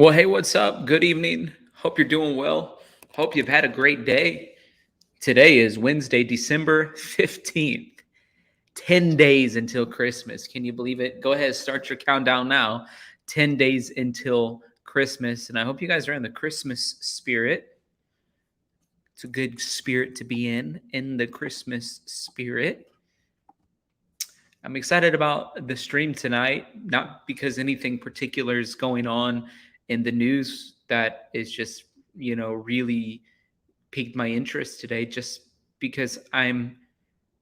Well, hey, what's up? Good evening. Hope you're doing well. Hope you've had a great day. Today is Wednesday, December 15th. 10 days until Christmas. Can you believe it? Go ahead, start your countdown now. 10 days until Christmas. And I hope you guys are in the Christmas spirit. It's a good spirit to be in the Christmas spirit. I'm excited about the stream tonight, not because anything particular is going on in the news that is just, really piqued my interest today, just because I'm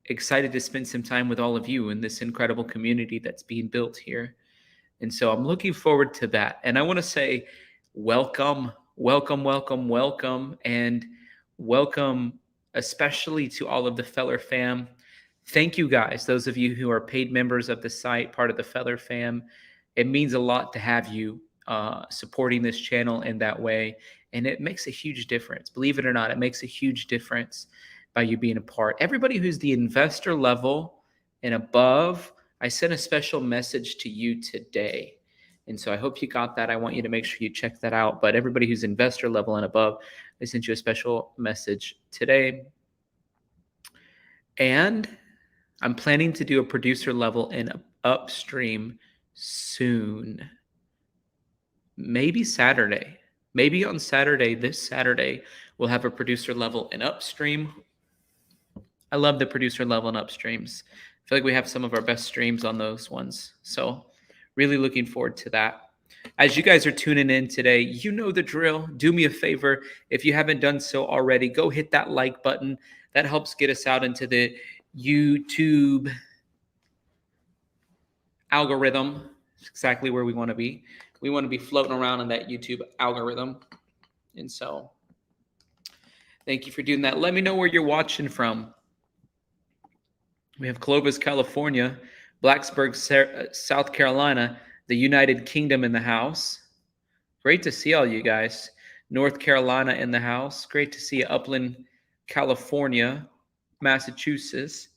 excited to spend some time with all of you in this incredible community that's being built here. And so I'm looking forward to that. And I want to say welcome, welcome, welcome, welcome, and welcome especially to all of the Feller fam. Thank you guys, those of you who are paid members of the site, part of the Feller fam. It means a lot to have you supporting this channel in that way. And it makes a huge difference. Believe it or not, it makes a huge difference by you being a part. Everybody who's the investor level and above, I sent a special message to you today. And so I hope you got that. I want you to make sure you check that out. But everybody who's investor level and above, I sent you a special message today. And I'm planning to do a producer level and upstream soon. Maybe Saturday. Maybe on Saturday, this Saturday, we'll have a producer level and upstream. I love the producer level and upstreams. I feel like we have some of our best streams on those ones. So really looking forward to that. As you guys are tuning in today, you know the drill. Do me a favor. If you haven't done so already, go hit that like button. That helps get us out into the YouTube algorithm. It's exactly where we want to be. We want to be floating around in that YouTube algorithm. And so thank you for doing that. Let me know where you're watching from. We have Clovis, California, Blacksburg, South Carolina, the United Kingdom in the house. Great to see all you guys. North Carolina in the house. Great to see you. Upland, California, Massachusetts.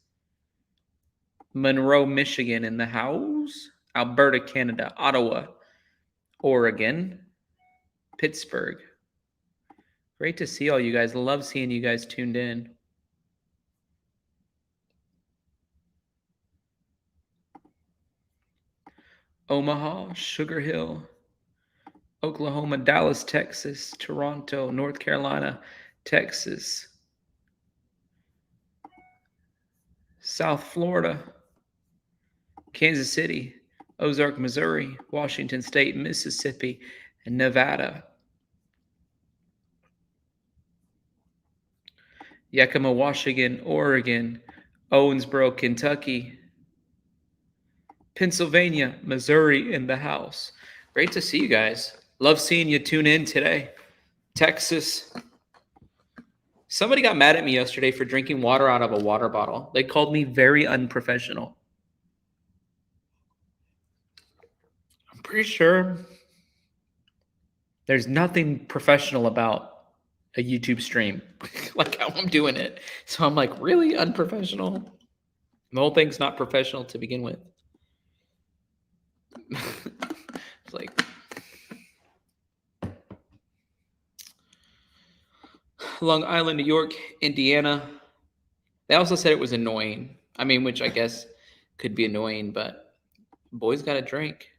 Monroe, Michigan in the house. Alberta, Canada. Ottawa, Oregon. Pittsburgh. Great to see all you guys. Love seeing you guys tuned in. Omaha, Sugar Hill, Oklahoma, Dallas, Texas, Toronto, North Carolina, Texas, South Florida, Kansas City, Ozark, Missouri, Washington State, Mississippi, and Nevada. Yakima, Washington, Oregon, Owensboro, Kentucky, Pennsylvania, Missouri in the house. Great to see you guys. Love seeing you tune in today. Texas. Somebody got mad at me yesterday for drinking water out of a water bottle. They called me very unprofessional. I'm pretty sure there's nothing professional about a YouTube stream, like how I'm doing it. So I'm like, really unprofessional? The whole thing's not professional to begin with. It's like Long Island, New York, Indiana. They also said it was annoying. I mean, which I guess could be annoying, but boys got to drink.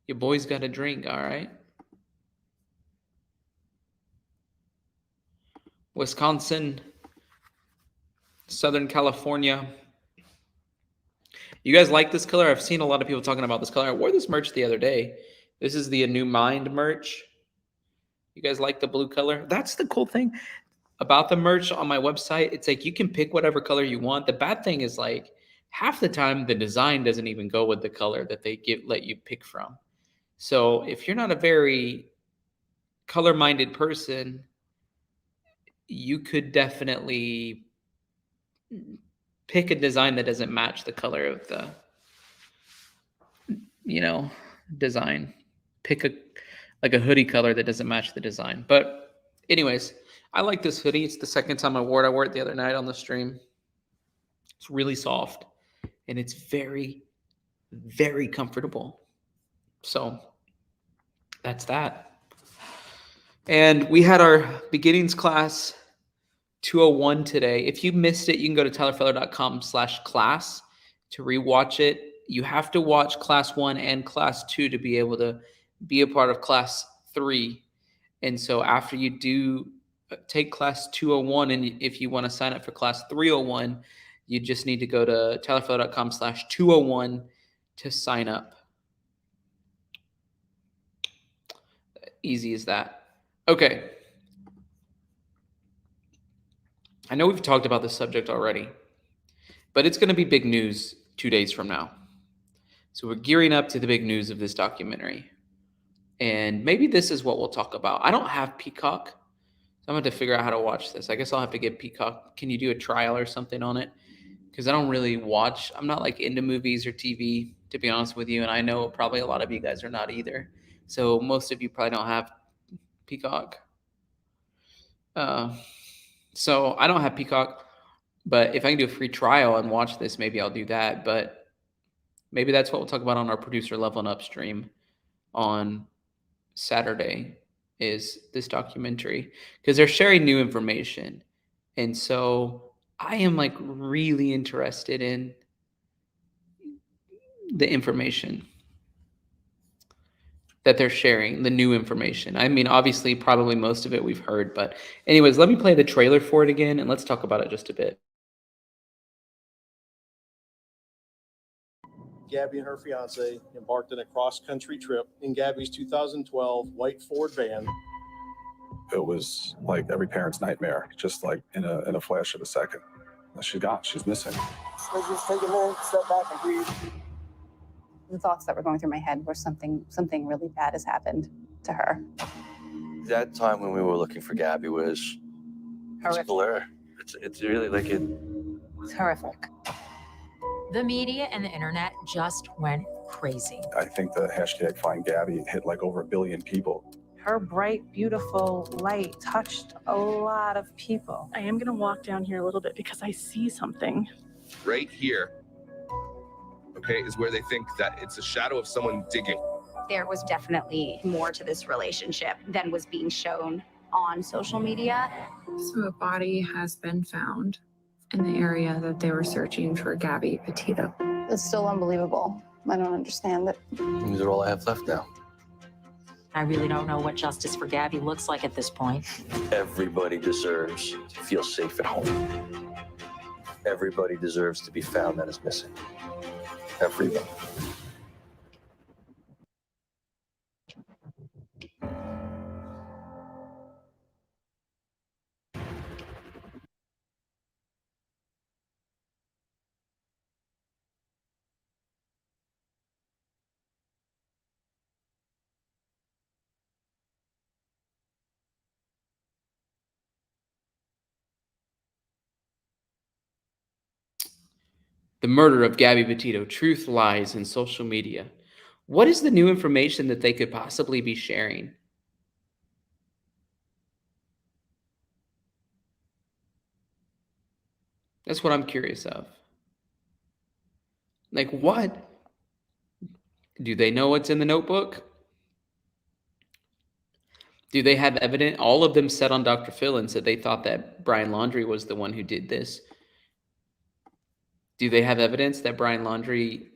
Your boys got to drink, all right? Wisconsin, Southern California. You guys like this color? I've seen a lot of people talking about this color. I wore this merch the other day. This is the A New Mind merch. You guys like the blue color? That's the cool thing about the merch on my website. It's like you can pick whatever color you want. The bad thing is like half the time the design doesn't even go with the color that they let you pick from. So if you're not a very color-minded person, you could definitely pick a design that doesn't match the color of the, design. Pick a hoodie color that doesn't match the design. But anyways, I like this hoodie. It's the second time I wore it. I wore it the other night on the stream. It's really soft and it's very, very comfortable. So that's that. And we had our beginnings class 201 today. If you missed it, you can go to tylerfeller.com/class to rewatch it. You have to watch class 1 and class 2 to be able to be a part of class 3. And so after you do take class 201, and if you want to sign up for class 301, you just need to go to tylerfeller.com/201 to sign up. Easy as that. Okay. I know we've talked about this subject already, but it's going to be big news 2 days from now. So we're gearing up to the big news of this documentary. And maybe this is what we'll talk about. I don't have Peacock, so I'm going to figure out how to watch this. I guess I'll have to get Peacock. Can you do a trial or something on it? Because I don't really watch. I'm not like into movies or TV, to be honest with you. And I know probably a lot of you guys are not either. So most of you probably don't have Peacock. So I don't have Peacock, but if I can do a free trial and watch this, maybe I'll do that. But maybe that's what we'll talk about on our producer Leveling Up stream on Saturday, is this documentary, because they're sharing new information. And so I am like really interested in the information that they're sharing, the new information. I mean, obviously, probably most of it we've heard, but anyways, let me play the trailer for it again and let's talk about it just a bit. Gabby and her fiance embarked on a cross-country trip in Gabby's 2012 white Ford van. It was like every parent's nightmare, just like in a flash of a second. She's gone. She's missing. So just take a minute, step back and breathe. The thoughts that were going through my head were something really bad has happened to her. That time when we were looking for Gabby was it's a blur. It's really like it. It's horrific. The media and the internet just went crazy. I think the hashtag Find Gabby hit like over 1 billion people. Her bright, beautiful light touched a lot of people. I am going to walk down here a little bit because I see something. Right here, okay, is where they think that it's a shadow of someone digging. There was definitely more to this relationship than was being shown on social media. So a body has been found in the area that they were searching for Gabby Petito. It's still unbelievable. I don't understand it. These are all I have left now. I really don't know what justice for Gabby looks like at this point. Everybody deserves to feel safe at home. Everybody deserves to be found that is missing. Everybody. The murder of Gabby Petito, truth, lies, and social media. What is the new information that they could possibly be sharing? That's what I'm curious of. Like, what? Do they know what's in the notebook? Do they have evidence? All of them said on Dr. Phil and said they thought that Brian Laundrie was the one who did this. Do they have evidence that Brian Laundrie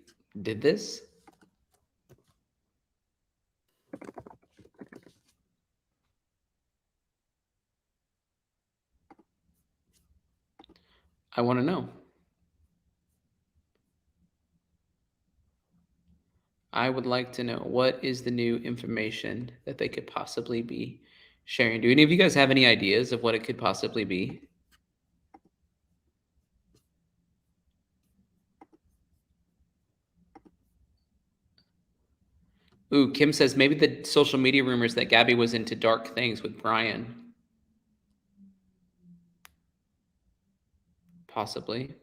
did this? I want to know. I would like to know, what is the new information that they could possibly be sharing? Do any of you guys have any ideas of what it could possibly be? Ooh, Kim says maybe the social media rumors that Gabby was into dark things with Brian. Possibly.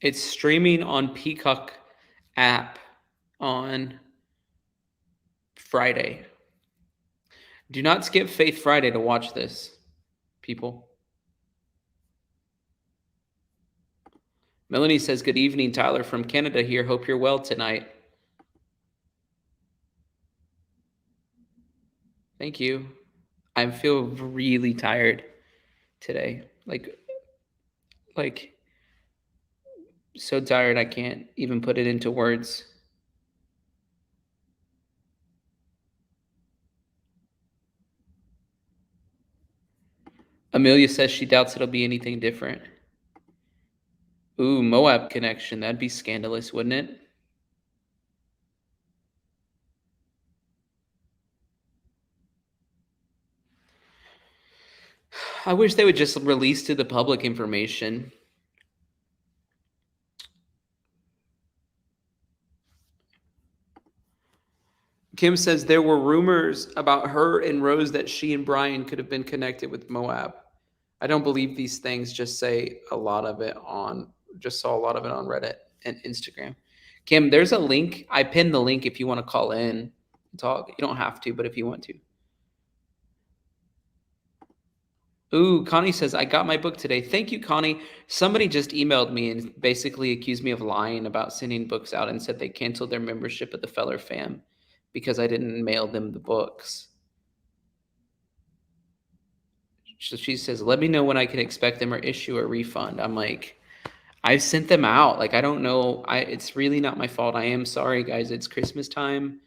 It's streaming on Peacock app on Friday. Do not skip Faith Friday to watch this, people. Melanie says, good evening, Tyler from Canada here. Hope you're well tonight. Thank you. I feel really tired today. Like so tired I can't even put it into words. Amelia says she doubts it'll be anything different. Ooh, Moab connection. That'd be scandalous, wouldn't it? I wish they would just release to the public information. Kim says there were rumors about her and Rose that she and Brian could have been connected with Moab. I don't believe these things, just say a lot of it on, just saw a lot of it on Reddit and Instagram. Kim, there's a link. I pinned the link if you want to call in and talk. You don't have to, but if you want to. Ooh, Connie says, I got my book today. Thank you, Connie. Somebody just emailed me and basically accused me of lying about sending books out and said they canceled their membership at the Feller Fam because I didn't mail them the books. So she says, let me know when I can expect them or issue a refund. I'm like, I've sent them out. Like, I don't know. It's really not my fault. I am sorry, guys. It's Christmas time.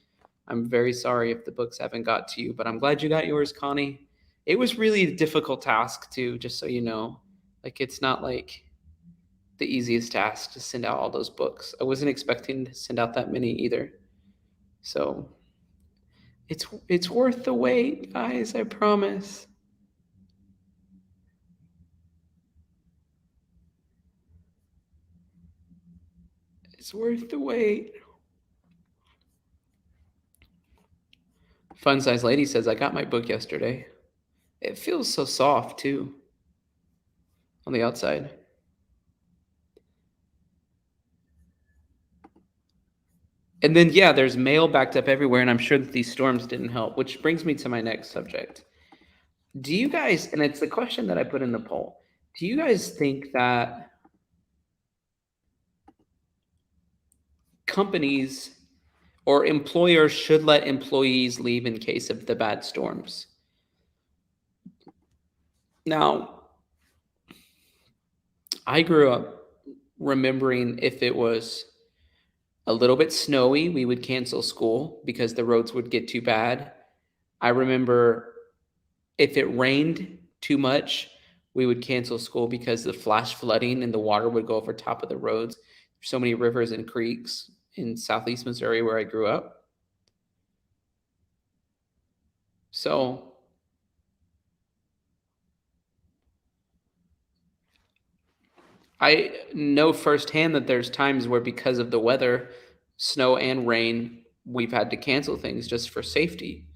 I'm very sorry if the books haven't got to you, but I'm glad you got yours, Connie. It was really a difficult task too, just so you know. Like, it's not like the easiest task to send out all those books. I wasn't expecting to send out that many either. So it's worth the wait, guys, I promise. It's worth the wait. Fun Size Lady says, I got my book yesterday. It feels so soft too on the outside. And then, yeah, there's mail backed up everywhere, and I'm sure that these storms didn't help, which brings me to my next subject. Do you guys, and it's the question that I put in the poll, do you guys think that companies or employers should let employees leave in case of the bad storms? Now, I grew up remembering if it was a little bit snowy, we would cancel school because the roads would get too bad. I remember if it rained too much, we would cancel school because the flash flooding and the water would go over top of the roads. There's so many rivers and creeks in Southeast Missouri where I grew up. So I know firsthand that there's times where because of the weather, snow and rain, we've had to cancel things just for safety.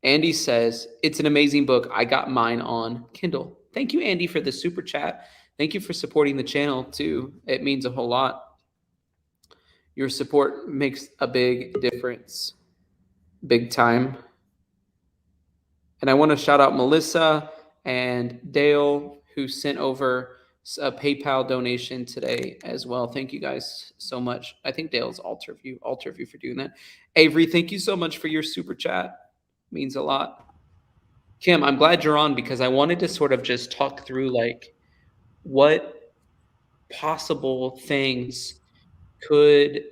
Andy says, it's an amazing book. I got mine on Kindle. Thank you, Andy, for the super chat. Thank you for supporting the channel, too. It means a whole lot. Your support makes a big difference. Big time. And I want to shout out Melissa and Dale, who sent over a PayPal donation today as well. Thank you guys so much. I think Dale's Alterview for doing that. Avery, thank you so much for your super chat. Means a lot. Kim, I'm glad you're on because I wanted to sort of just talk through like what possible things could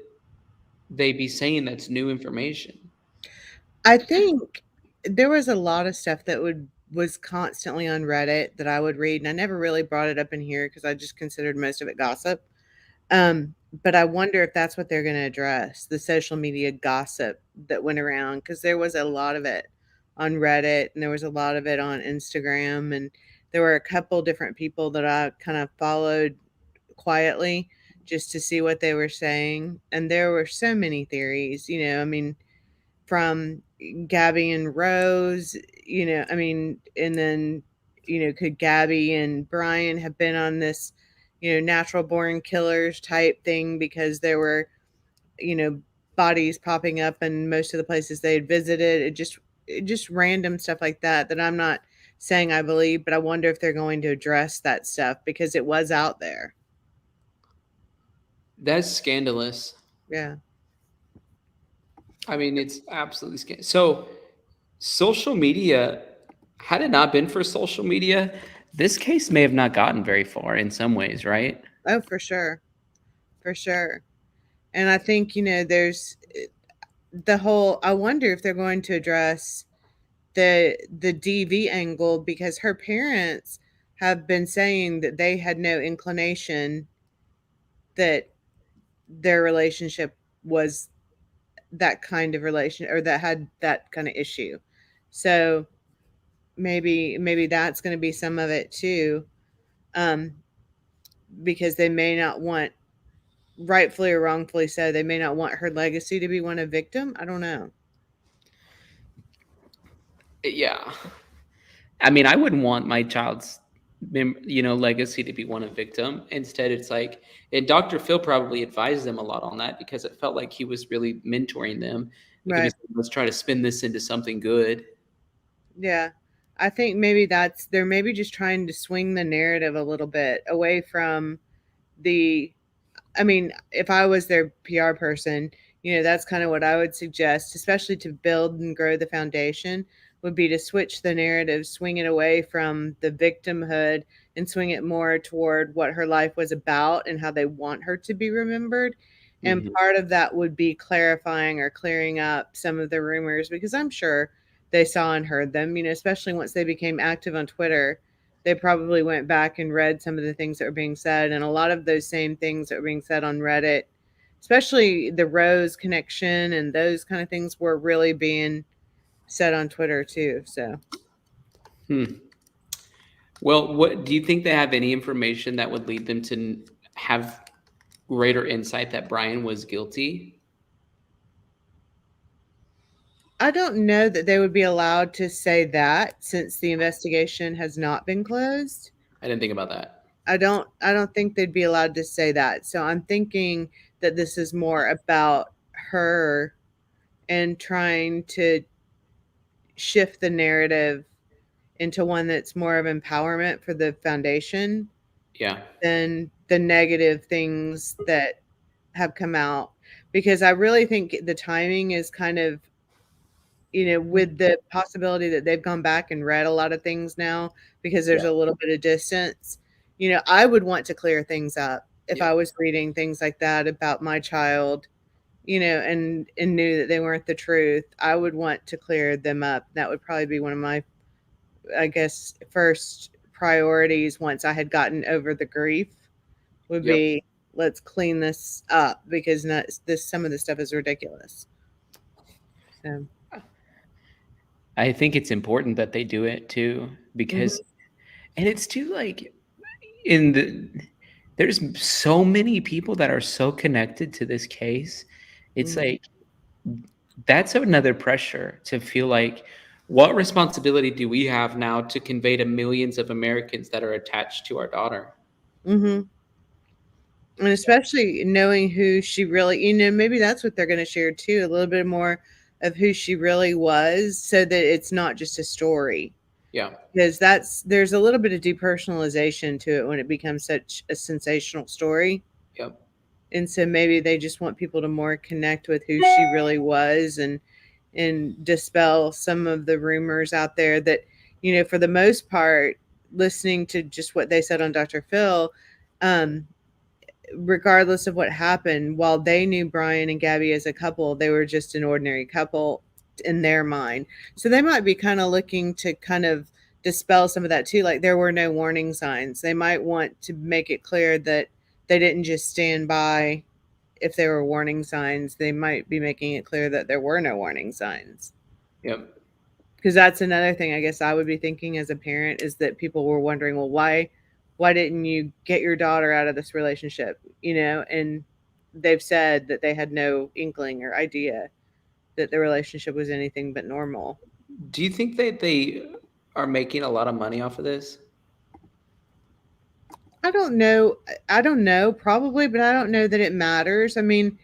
they be saying that's new information. I think there was a lot of stuff that was constantly on Reddit that I would read, and I never really brought it up in here because I just considered most of it gossip. But I wonder if that's what they're going to address, the social media gossip that went around, because there was a lot of it on Reddit and there was a lot of it on Instagram, and there were a couple different people that I kind of followed quietly just to see what they were saying. And there were so many theories, I mean, from Gabby and Rose, and then, could Gabby and Brian have been on this, natural born killers type thing because there were, bodies popping up in most of the places they had visited. It just random stuff like that I'm not saying I believe, but I wonder if they're going to address that stuff because it was out there. That's scandalous. Yeah. I mean, it's absolutely scandalous. So, social media, had it not been for social media, this case may have not gotten very far in some ways, right? Oh, for sure. For sure. And I think, there's the whole, I wonder if they're going to address the DV angle, because her parents have been saying that they had no inclination that their relationship was that kind of relation, or that had that kind of issue. So maybe that's going to be some of it too, um, because they may not want, rightfully or wrongfully so, they may not want her legacy to be one of victim. I don't know. Yeah. I mean, I wouldn't want my child's legacy to be one of victim. Instead, it's like, and Dr. Phil probably advised them a lot on that, because it felt like he was really mentoring them. Like, Right. let's try to spin this into something good. Yeah. I think maybe they're maybe just trying to swing the narrative a little bit away from I mean, if I was their PR person, that's kind of what I would suggest, especially to build and grow the foundation, would be to switch the narrative, swing it away from the victimhood and swing it more toward what her life was about and how they want her to be remembered. And part of that would be clarifying or clearing up some of the rumors, because I'm sure they saw and heard them, especially once they became active on Twitter. They probably went back and read some of the things that were being said. And a lot of those same things that were being said on Reddit, especially the Rose connection and those kind of things, were really being said on Twitter too. So, Well, what do you think they have any information that would lead them to have greater insight that Brian was guilty? I don't know that they would be allowed to say that, since the investigation has not been closed. I didn't think about that. I don't think they'd be allowed to say that. So I'm thinking that this is more about her and trying to shift the narrative into one that's more of empowerment for the foundation. Yeah. Than the negative things that have come out. Because I really think the timing is kind of, with the possibility that they've gone back and read a lot of things now, because there's a little bit of distance. I would want to clear things up if I was reading things like that about my child, and knew that they weren't the truth. I would want to clear them up. That would probably be one of my, I guess, first priorities once I had gotten over the grief, would be, let's clean this up, because some of this stuff is ridiculous. So I think it's important that they do it too, because and it's too, like, there's so many people that are so connected to this case. It's like, that's another pressure to feel like, what responsibility do we have now to convey to millions of Americans that are attached to our daughter? And especially knowing who she really, maybe that's what they're going to share too, a little bit more of who she really was, so that it's not just a story. Yeah. Because there's a little bit of depersonalization to it when it becomes such a sensational story. Yep. And so maybe they just want people to more connect with who she really was, and dispel some of the rumors out there that, for the most part, listening to just what they said on Dr. Phil, regardless of what happened, while they knew Brian and Gabby as a couple, they were just an ordinary couple in their mind. So they might be kind of looking to kind of dispel some of that too. Like, there were no warning signs. They might want to make it clear that they didn't just stand by if there were warning signs. They might be making it clear that there were no warning signs. Yep. Because that's another thing I guess I would be thinking as a parent, is that people were wondering, well, why didn't you get your daughter out of this relationship? And they've said that they had no inkling or idea that the relationship was anything but normal. Do you think that they are making a lot of money off of this? I don't know, probably, but I don't know that it matters. I mean,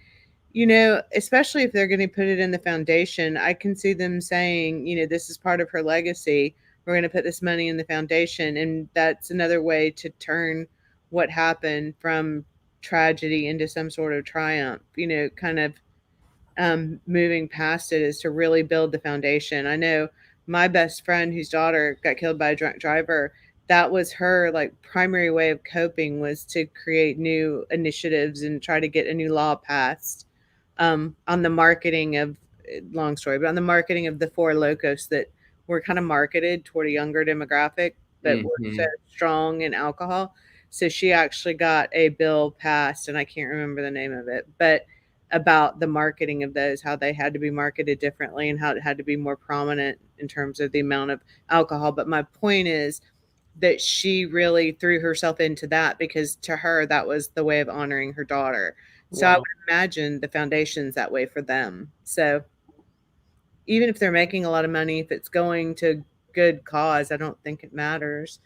especially if they're going to put it in the foundation, I can see them saying, this is part of her legacy. We're going to put this money in the foundation. And that's another way to turn what happened from tragedy into some sort of triumph, kind of moving past it is to really build the foundation. I know my best friend whose daughter got killed by a drunk driver, that was her like primary way of coping, was to create new initiatives and try to get a new law passed on the marketing of, long story, but on the marketing of the Four Locos that were kind of marketed toward a younger demographic that were so strong in alcohol. So she actually got a bill passed, and I can't remember the name of it, but about the marketing of those, how they had to be marketed differently and how it had to be more prominent in terms of the amount of alcohol. But my point is that she really threw herself into that because to her, that was the way of honoring her daughter. So I would imagine the foundation's that way for them. So even if they're making a lot of money, if it's going to good cause, I don't think it matters.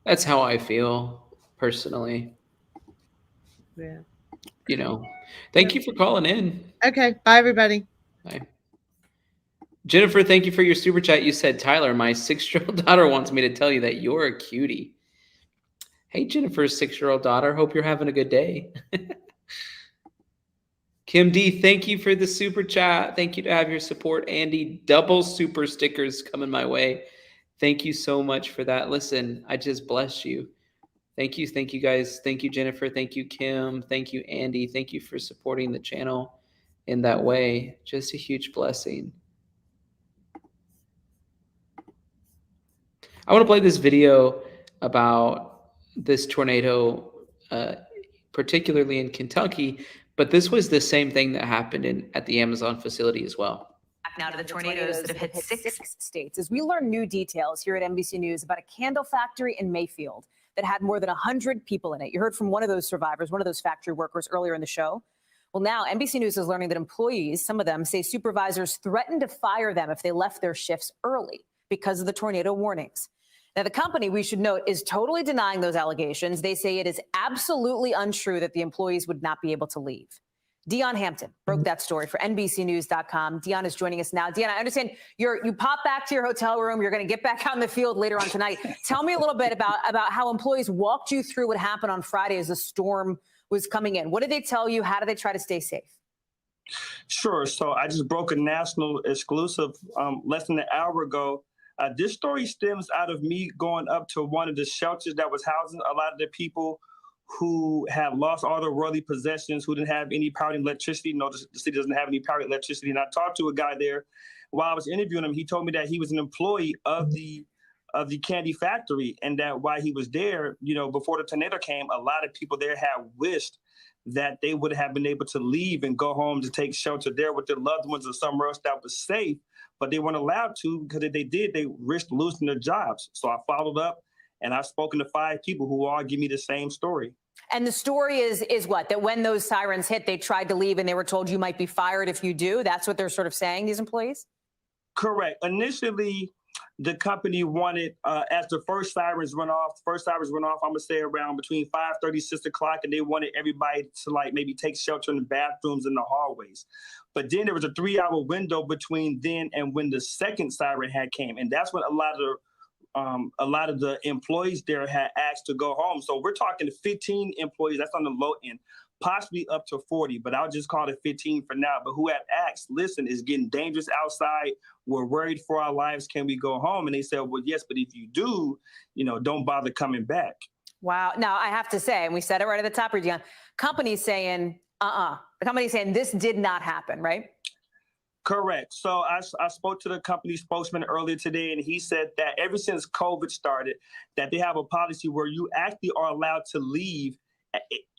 That's how I feel personally. Yeah. Thank you for calling in. Okay. Bye, everybody. Bye. Jennifer, thank you for your super chat. You said, Tyler, my 6-year-old daughter wants me to tell you that you're a cutie. Hey, Jennifer's 6-year-old daughter. Hope you're having a good day. Kim D, thank you for the super chat. Thank you to have your support. Andy, double super stickers coming my way. Thank you so much for that. Listen, I just bless you. Thank you. Thank you, guys. Thank you, Jennifer. Thank you, Kim. Thank you, Andy. Thank you for supporting the channel in that way. Just a huge blessing. I want to play this video about this tornado, particularly in Kentucky, but this was the same thing that happened at the Amazon facility as well. Now to the tornadoes that have hit 6 states. As we learn new details here at NBC News about a candle factory in Mayfield that had more than 100 people in it. You heard from one of those survivors, one of those factory workers earlier in the show. Well, now NBC News is learning that employees, some of them, say supervisors threatened to fire them if they left their shifts early because of the tornado warnings. Now, the company, we should note, is totally denying those allegations. They say it is absolutely untrue that the employees would not be able to leave. Dion Hampton broke that story for NBCnews.com. Dion is joining us now. Dion, I understand you pop back to your hotel room. You're going to get back out in the field later on tonight. Tell me a little bit about how employees walked you through what happened on Friday as the storm was coming in. What did they tell you? How did they try to stay safe? Sure. So I just broke a national exclusive less than an hour ago. This story stems out of me going up to one of the shelters that was housing a lot of the people who have lost all their worldly possessions, who didn't have any power and electricity. No, the city doesn't have any power and electricity. And I talked to a guy there while I was interviewing him. He told me that he was an employee of the candy factory, and that while he was there, before the tornado came, a lot of people there had wished that they would have been able to leave and go home to take shelter there with their loved ones or somewhere else that was safe, but they weren't allowed to, because if they did, they risked losing their jobs. So I followed up, and I've spoken to 5 people who all give me the same story. And the story is what? That when those sirens hit, they tried to leave and they were told you might be fired if you do? That's what they're sort of saying, these employees? Correct. Initially, the company wanted, as the first sirens went off, I'm going to say around between 5:30, 6 o'clock, and they wanted everybody to maybe take shelter in the bathrooms and the hallways. But then there was a 3-hour window between then and when the second siren had came. And that's when a lot of the employees there had asked to go home. So we're talking 15 employees. That's on the low end, possibly up to 40, but I'll just call it 15 for now. But who had asked, listen, it's getting dangerous outside. We're worried for our lives. Can we go home? And they said, well, yes, but if you do, don't bother coming back. Wow. Now, I have to say, and we said it right at the top, Dion, company's saying, the company's saying this did not happen, right? Correct. So I spoke to the company spokesman earlier today, and he said that ever since COVID started, that they have a policy where you actually are allowed to leave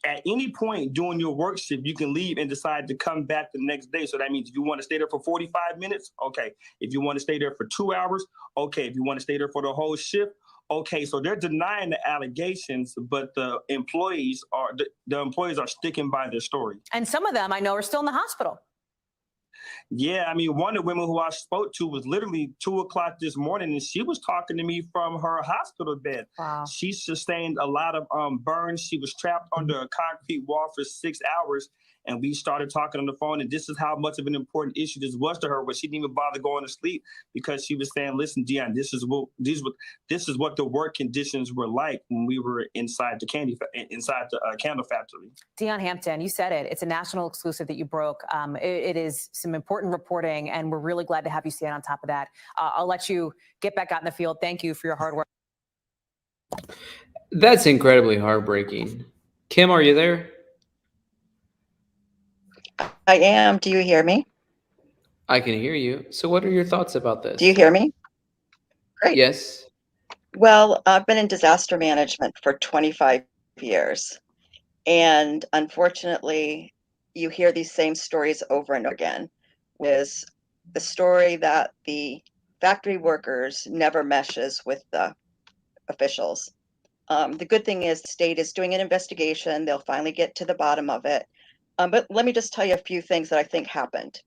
at any point during your work shift. You can leave and decide to come back the next day. So that means if you want to stay there for 45 minutes, okay. If you want to stay there for 2 hours, okay. If you want to stay there for the whole shift, okay. So they're denying the allegations, but the employees are sticking by their story. And some of them I know are still in the hospital. Yeah, I mean, one of the women who I spoke to was literally 2 o'clock this morning, and she was talking to me from her hospital bed. Wow. She sustained a lot of burns. She was trapped under a concrete wall for 6 hours, And we started talking on the phone, and this is how much of an important issue this was to her, but she didn't even bother going to sleep because she was saying, listen, Dion, this is what the work conditions were like when we were inside the candle factory. Dion Hampton, you said it. It's a national exclusive that you broke. It is some important reporting, and we're really glad to have you stand on top of that. I'll let you get back out in the field. Thank you for your hard work. That's incredibly heartbreaking. Kim, are you there? I am. Do you hear me? I can hear you. So what are your thoughts about this? Do you hear me? Great. Yes. Well, I've been in disaster management for 25 years. And unfortunately, you hear these same stories over and over again. Is the story that the factory workers never meshes with the officials. The good thing is the state is doing an investigation. They'll finally get to the bottom of it. But let me just tell you a few things that I think happened.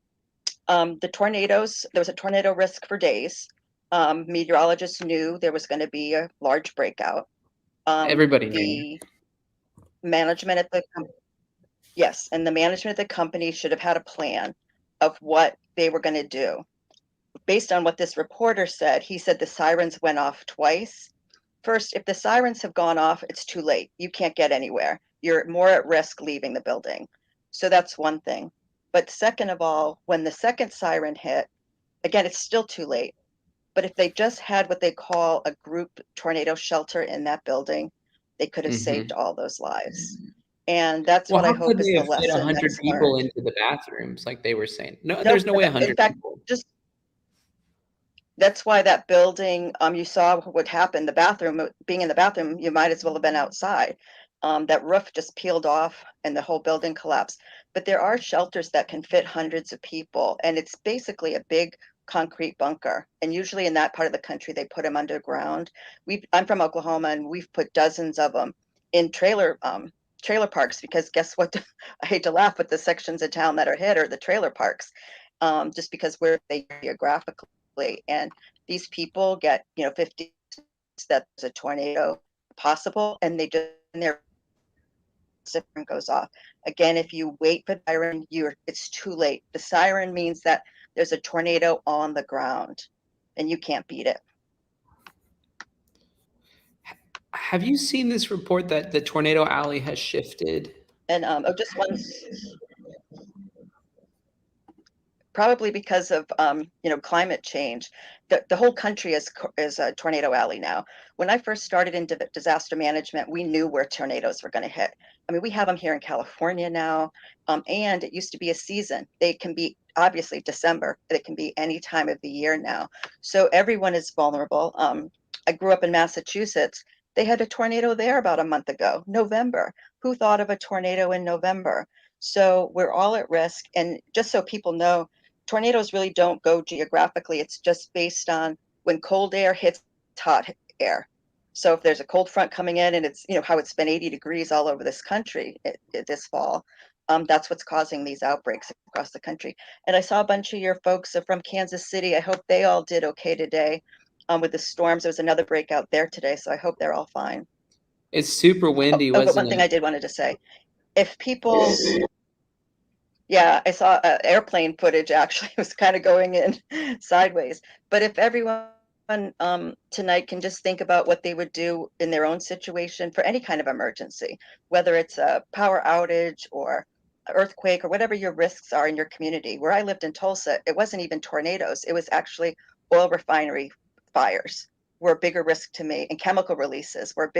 The tornadoes, there was a tornado risk for days. Meteorologists knew there was going to be a large breakout. Everybody knew. The management at the yes, and the management of the company should have had a plan of what they were going to do. Based on what this reporter said, he said the sirens went off twice. First, if the sirens have gone off, it's too late. You can't get anywhere. You're more at risk leaving the building. So that's one thing. But second of all, when the second siren hit, again, it's still too late. But if they just had what they call a group tornado shelter in that building, they could have saved all those lives. And that's what I hope is the lesson. Fit 100 that's people learned. into the bathrooms like they were saying? No, there's no way 100 in fact, people. That's why that building, you saw what happened. The bathroom, being in the bathroom, you might as well have been outside. That roof just peeled off and the whole building collapsed. But there are shelters that can fit hundreds of people, and it's basically a big concrete bunker. And usually in that part of the country, they put them underground. I'm from Oklahoma, and we've put dozens of them in trailer parks, because guess what? I hate to laugh, but the sections of town that are hit are the trailer parks, just because we're geographically. And these people get 50 that there's a tornado possible, and they just their siren goes off. Again, if you wait for the siren, it's too late. The siren means that there's a tornado on the ground and you can't beat it. Have you seen this report that the tornado alley has shifted? And just one, probably because of climate change. The whole country is a tornado alley now. When I first started in disaster management, we knew where tornadoes were going to hit. I mean, we have them here in California now, and it used to be a season. They can be obviously December. It can be any time of the year now. So everyone is vulnerable. I grew up in Massachusetts. They had a tornado there about a month ago, November. Who thought of a tornado in November? So we're all at risk. And just so people know, tornadoes really don't go geographically. It's just based on when cold air hits hot air. So if there's a cold front coming in, and it's, how it's been 80 degrees all over this country this fall, that's what's causing these outbreaks across the country. And I saw a bunch of your folks are from Kansas City. I hope they all did okay today with the storms. There was another breakout there today, so I hope they're all fine. It's super windy, but wasn't one it? thing I did wanted to say, if people... Yeah, I saw airplane footage, actually. It was kind of going in sideways. But if everyone tonight can just think about what they would do in their own situation for any kind of emergency, whether it's a power outage or earthquake or whatever your risks are in your community. Where I lived in Tulsa, it wasn't even tornadoes. It was actually oil refinery fires were a bigger risk to me, and chemical releases were a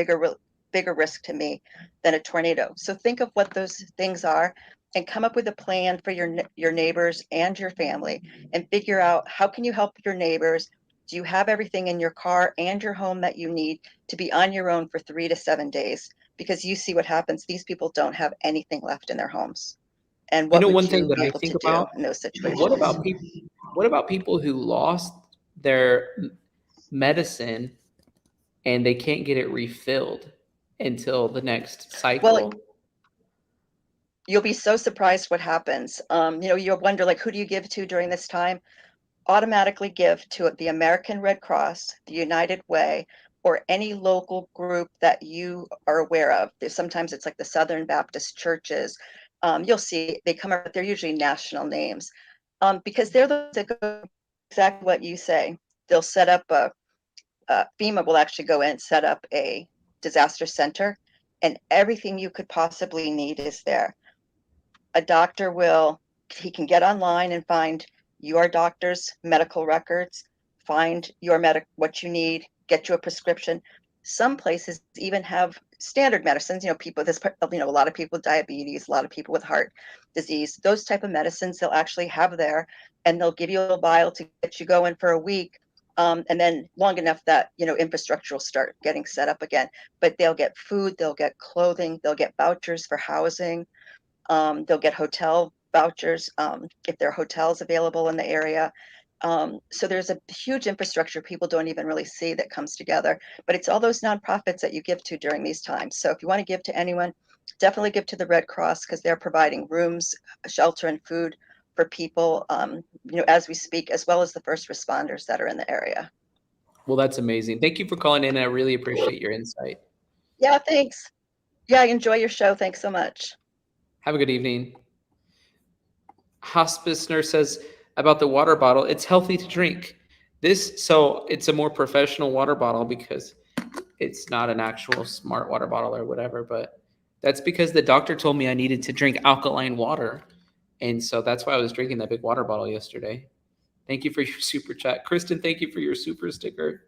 bigger risk to me than a tornado. So think of what those things are, and come up with a plan for your neighbors and your family, and figure out how can you help your neighbors. Do you have everything in your car and your home that you need to be on your own for 3 to 7 days? Because you see what happens. These people don't have anything left in their homes. And what would one you thing that be I able think to about, do in those situations? what about people who lost their medicine and they can't get it refilled until the next cycle? Well, you'll be so surprised what happens. You'll wonder, like, who do you give to during this time? Automatically give to the American Red Cross, the United Way, or any local group that you are aware of. Sometimes it's like the Southern Baptist churches. You'll see they come up, but they're usually national names, because they're the ones that go exactly what you say. They'll set up FEMA will actually go in and set up a disaster center, and everything you could possibly need is there. A doctor he can get online and find your doctor's medical records, find your what you need, get you a prescription. Some places even have standard medicines, people, a lot of people with diabetes, a lot of people with heart disease, those type of medicines they'll actually have there, and they'll give you a little vial to get you going for a week. And then long enough that, infrastructure will start getting set up again, but they'll get food, they'll get clothing, they'll get vouchers for housing. They'll get hotel vouchers if there are hotels available in the area. So there's a huge infrastructure people don't even really see that comes together, but it's all those nonprofits that you give to during these times. So if you want to give to anyone, definitely give to the Red Cross, because they're providing rooms, shelter, and food for people, as we speak, as well as the first responders that are in the area. Well, that's amazing. Thank you for calling in. I really appreciate your insight. Yeah, thanks. Yeah, enjoy your show. Thanks so much. Have a good evening. Hospice nurse says about the water bottle, it's healthy to drink. So it's a more professional water bottle because it's not an actual smart water bottle or whatever, but that's because the doctor told me I needed to drink alkaline water. And so that's why I was drinking that big water bottle yesterday. Thank you for your super chat. Kristen, thank you for your super sticker.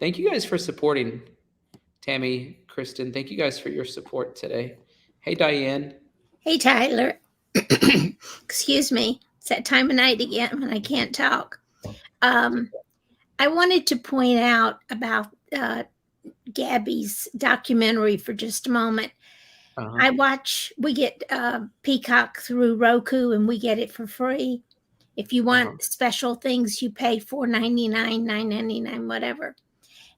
Thank you guys for supporting. Tammy, Kristen, thank you guys for your support today. Hey, Diane. Hey, Tyler. Excuse me. It's that time of night again when I can't talk. I wanted to point out about Gabby's documentary for just a moment. We get Peacock through Roku, and we get it for free. If you want special things, you pay $4.99, $9.99, whatever.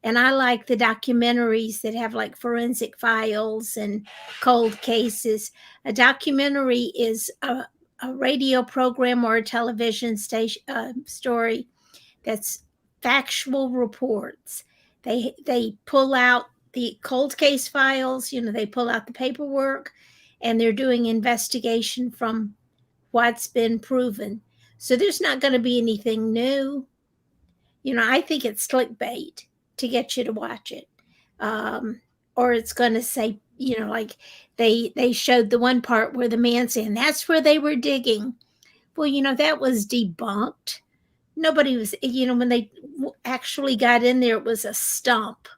And I like the documentaries that have like forensic files and cold cases. A documentary is a radio program or a television station story that's factual reports. They pull out the cold case files, they pull out the paperwork, and they're doing investigation from what's been proven. So there's not going to be anything new. I think it's clickbait to get you to watch it. Or it's going to say, like they showed the one part where the man saying that's where they were digging. Well, that was debunked. Nobody was, when they actually got in there, it was a stump,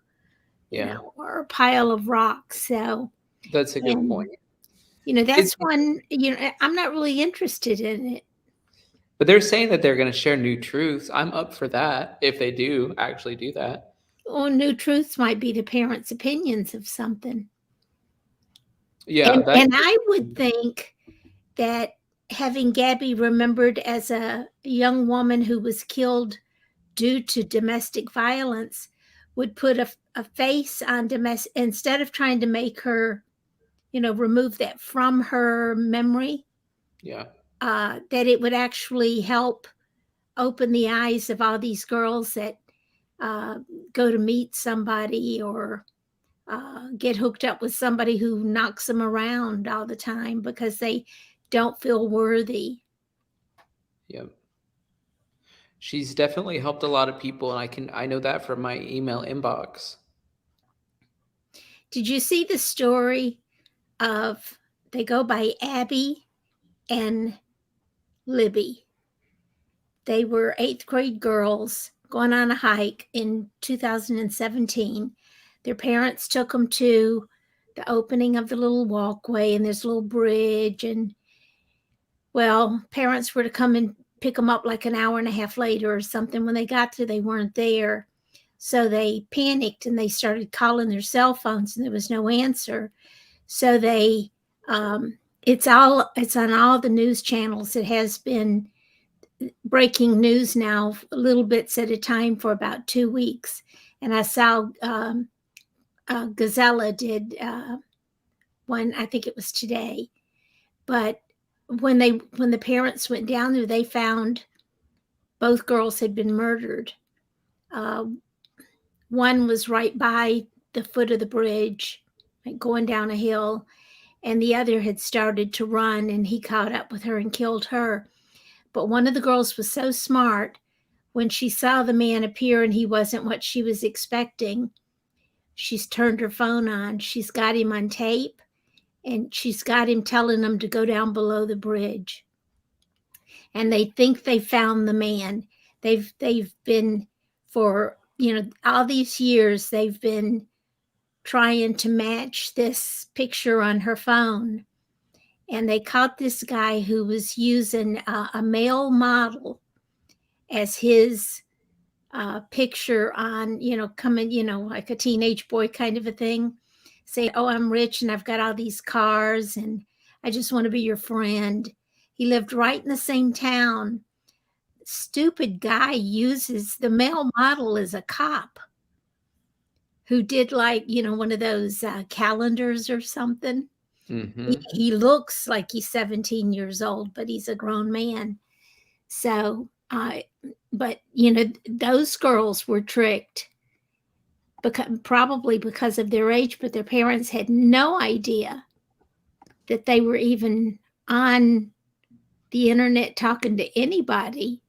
or a pile of rocks. So that's a good point. That's one, I'm not really interested in it. But they're saying that they're going to share new truths. I'm up for that if they do actually do that. Well, new truths might be the parents' opinions of something. Yeah. And I would think that having Gabby remembered as a young woman who was killed due to domestic violence would put a face on domestic, instead of trying to make her, remove that from her memory. Yeah. That it would actually help open the eyes of all these girls that go to meet somebody or get hooked up with somebody who knocks them around all the time because they don't feel worthy. Yep. She's definitely helped a lot of people, and I know that from my email inbox. Did you see the story of, they go by Abby and Libby? They were 8th grade girls going on a hike in 2017. Their parents took them to the opening of the little walkway, and there's a little bridge, and parents were to come and pick them up like an hour and a half later or something. When they got there, they weren't there. So they panicked and they started calling their cell phones, and there was no answer. So they, it's on all the news channels. It has been breaking news now, little bits at a time for about 2 weeks. And I saw Gazella did one, I think it was today. But when the parents went down there, they found both girls had been murdered. One was right by the foot of the bridge, like going down a hill, and the other had started to run, and he caught up with her and killed her. But one of the girls was so smart, when she saw the man appear and he wasn't what she was expecting, she's turned her phone on. She's got him on tape, and she's got him telling them to go down below the bridge. And they think they found the man. They've been, for all these years, they've been trying to match this picture on her phone. And they caught this guy who was using a male model as his picture on, coming, like a teenage boy kind of a thing. Say, oh, I'm rich and I've got all these cars and I just want to be your friend. He lived right in the same town. Stupid guy uses the male model as a cop who did one of those calendars or something. Mm-hmm. He looks like he's 17 years old, but he's a grown man. So, but those girls were tricked probably because of their age, but their parents had no idea that they were even on the internet talking to anybody.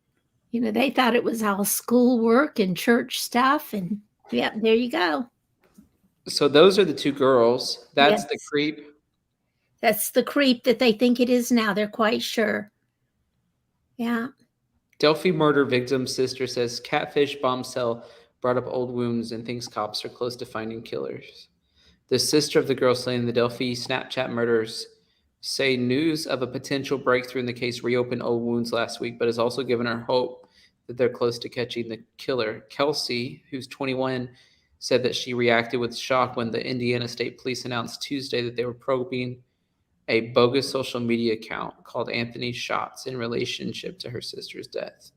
They thought it was all schoolwork and church stuff, and yeah, there you go. So those are the two girls. That's Yes. the creep. That's the creep that they think it is now. They're quite sure. Yeah. Delphi murder victim's sister says catfish bomb cell brought up old wounds and thinks cops are close to finding killers. The sister of the girl slain in the Delphi Snapchat murders say news of a potential breakthrough in the case reopened old wounds last week, but has also given her hope that they're close to catching the killer. Kelsey, who's 21, said that she reacted with shock when the Indiana State Police announced Tuesday that they were probing a bogus social media account called Anthony Shots in relationship to her sister's death.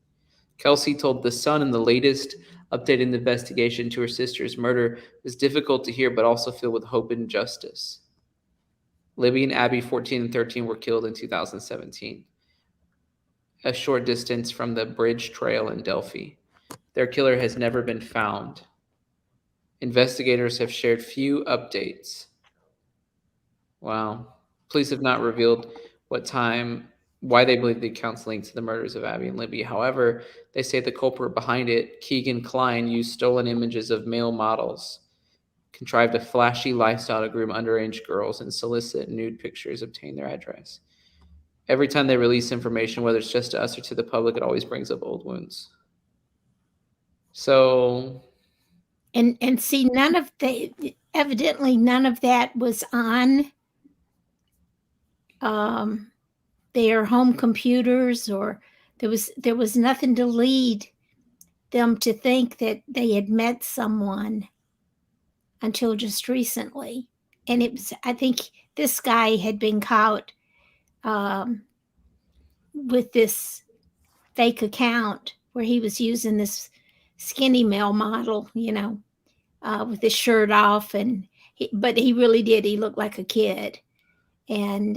Kelsey told The Sun in the latest update in the investigation to her sister's murder was difficult to hear, but also filled with hope and justice. Libby and Abby, 14 and 13, were killed in 2017, a short distance from the Bridge Trail in Delphi. Their killer has never been found. Investigators have shared few updates. Wow. Police have not revealed why they believe the account's linked to the murders of Abby and Libby. However, they say the culprit behind it, Keegan Klein, used stolen images of male models, contrived a flashy lifestyle to groom underage girls, and solicit nude pictures, obtain their address. Every time they release information, whether it's just to us or to the public, it always brings up old wounds. So, and see, evidently none of that was on their home computers, or there was nothing to lead them to think that they had met someone until just recently. And I think this guy had been caught with this fake account where he was using this skinny male model, with his shirt off, but he really did. He looked like a kid. And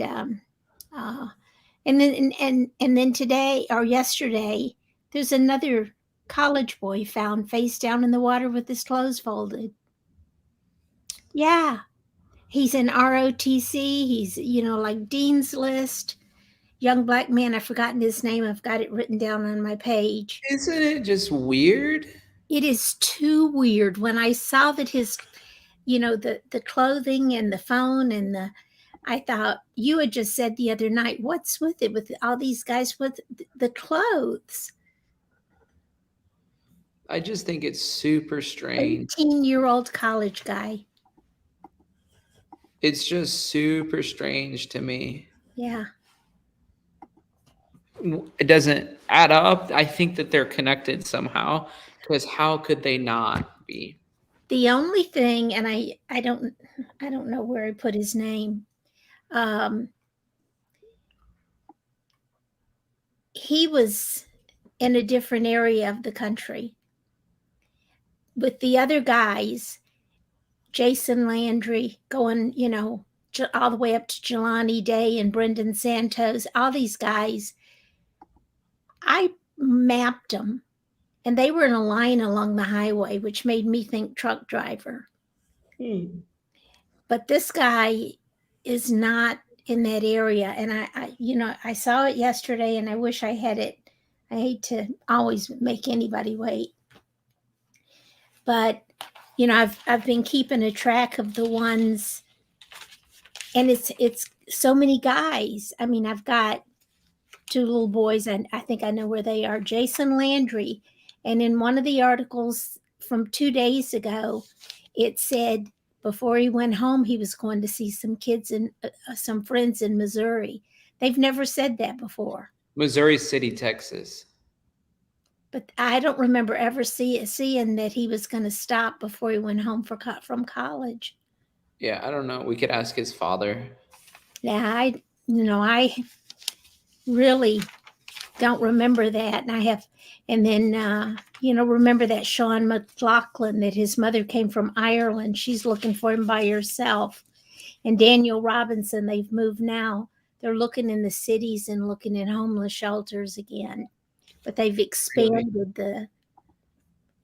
then today or yesterday, there's another college boy found face down in the water with his clothes folded. Yeah. He's in ROTC. He's, like Dean's List. Young black man. I've forgotten his name. I've got it written down on my page. Isn't it just weird? It is too weird. When I saw that his, the clothing and the phone I thought, you had just said the other night, what's with it with all these guys with the clothes? I just think it's super strange. 18-year-old college guy. It's just super strange to me. Yeah. It doesn't add up. I think that they're connected somehow, because how could they not be? The only thing, and I don't know where I put his name. He was in a different area of the country. With the other guys, Jason Landry going, all the way up to Jelani Day and Brendan Santos, all these guys, I mapped them, and they were in a line along the highway, which made me think truck driver. but this guy is not in that area. And I saw it yesterday, and I wish I had it. I hate to always make anybody wait, but I've been keeping a track of the ones, and it's so many guys. I mean, I've got 2 little boys, and I think I know where they are. Jason Landry, and in one of the articles from 2 days ago, it said before he went home, he was going to see some kids and some friends in Missouri. They've never said that before. Missouri City, Texas. But I don't remember ever seeing that he was going to stop before he went home from college. Yeah, I don't know. We could ask his father. Yeah, I really don't remember that. And then remember that Sean McLaughlin, that his mother came from Ireland. She's looking for him by herself. And Daniel Robinson, they've moved now. They're looking in the cities and looking at homeless shelters again. But they've expanded the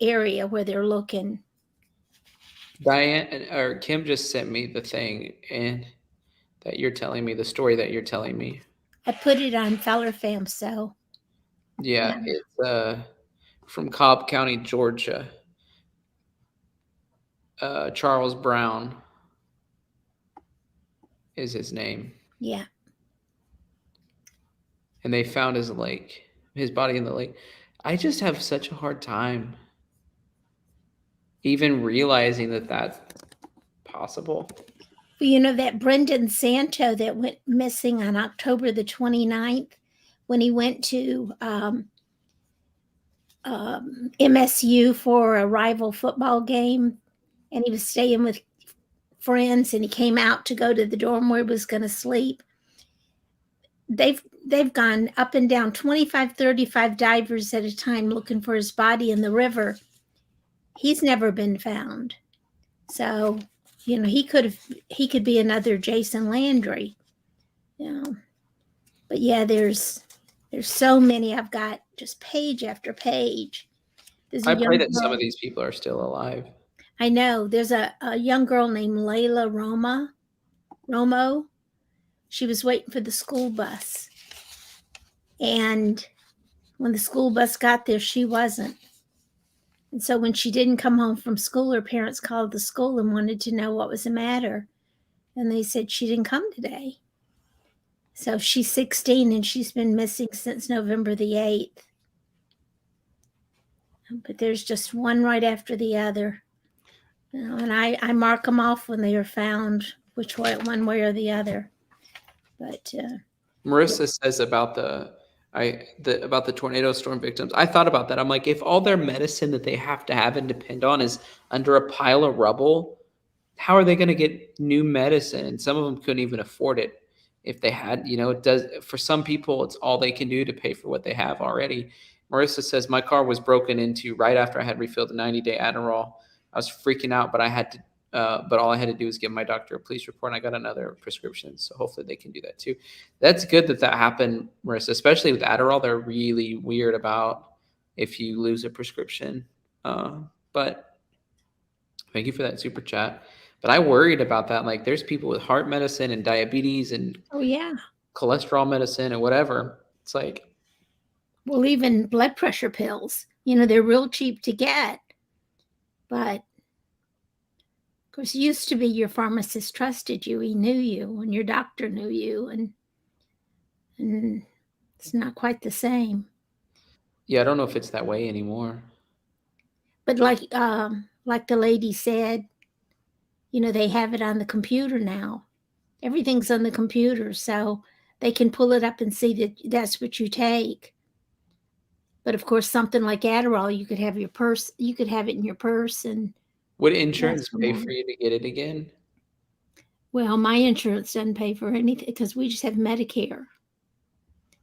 area where they're looking. Kim just sent me the thing and that you're telling me, the story that you're telling me. I put it on Feller Fam, so. Yeah, it's from Cobb County, Georgia. Charles Brown is his name. Yeah. And they found his body in the lake. I just have such a hard time even realizing that that's possible. Well, that Brendan Santo that went missing on October the 29th, when he went to MSU for a rival football game, and he was staying with friends, and he came out to go to the dorm where he was going to sleep. They've gone up and down 25, 35 divers at a time looking for his body in the river. He's never been found. So, he could be another Jason Landry. But yeah, there's so many. I've got just page after page. I pray that some of these people are still alive. I know. There's a young girl named Layla Romo. She was waiting for the school bus. And when the school bus got there, she wasn't. And so when she didn't come home from school, her parents called the school and wanted to know what was the matter. And they said she didn't come today. So she's 16 and she's been missing since November the 8th. But there's just one right after the other. And I mark them off when they are found, which way, one way or the other. But Marissa says about the tornado storm victims. I thought about that. I'm like, if all their medicine that they have to have and depend on is under a pile of rubble, how are they going to get new medicine? And some of them couldn't even afford it if they had. It does, for some people, it's all they can do to pay for what they have already. Marissa says, my car was broken into right after I had refilled the 90-day Adderall. I was freaking out, but all I had to do was give my doctor a police report, and I got another prescription. So hopefully they can do that too. That's good that happened, Marissa, especially with Adderall. They're really weird about if you lose a prescription. But thank you for that super chat. But I worried about that. Like, there's people with heart medicine and diabetes and cholesterol medicine and whatever. It's like, well, even blood pressure pills, they're real cheap to get. But of course, it used to be your pharmacist trusted you. He knew you, and your doctor knew you, and it's not quite the same. Yeah, I don't know if it's that way anymore. But like the lady said, they have it on the computer now. Everything's on the computer, so they can pull it up and see that that's what you take. But of course, something like Adderall, you could have it in your purse. And would insurance pay for you to get it again? Well, my insurance doesn't pay for anything because we just have Medicare.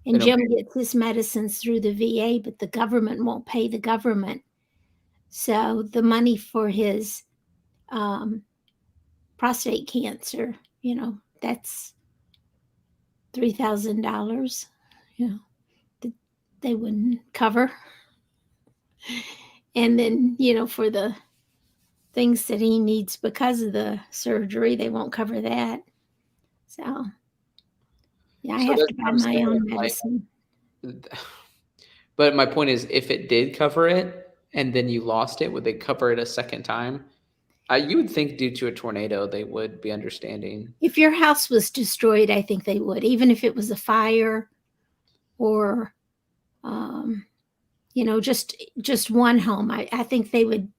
And Jim gets his medicines through the VA, but the government won't pay the government. So the money for his prostate cancer, that's $3,000, they wouldn't cover. And then, for the things that he needs because of the surgery. They won't cover that. So, yeah, I So have that's to what buy I'm my saying, own like, medicine. but my point is, if it did cover it and then you lost it, would they cover it a second time? You would think due to a tornado, they would be understanding. If your house was destroyed, I think they would, even if it was a fire or, just one home. I think they would.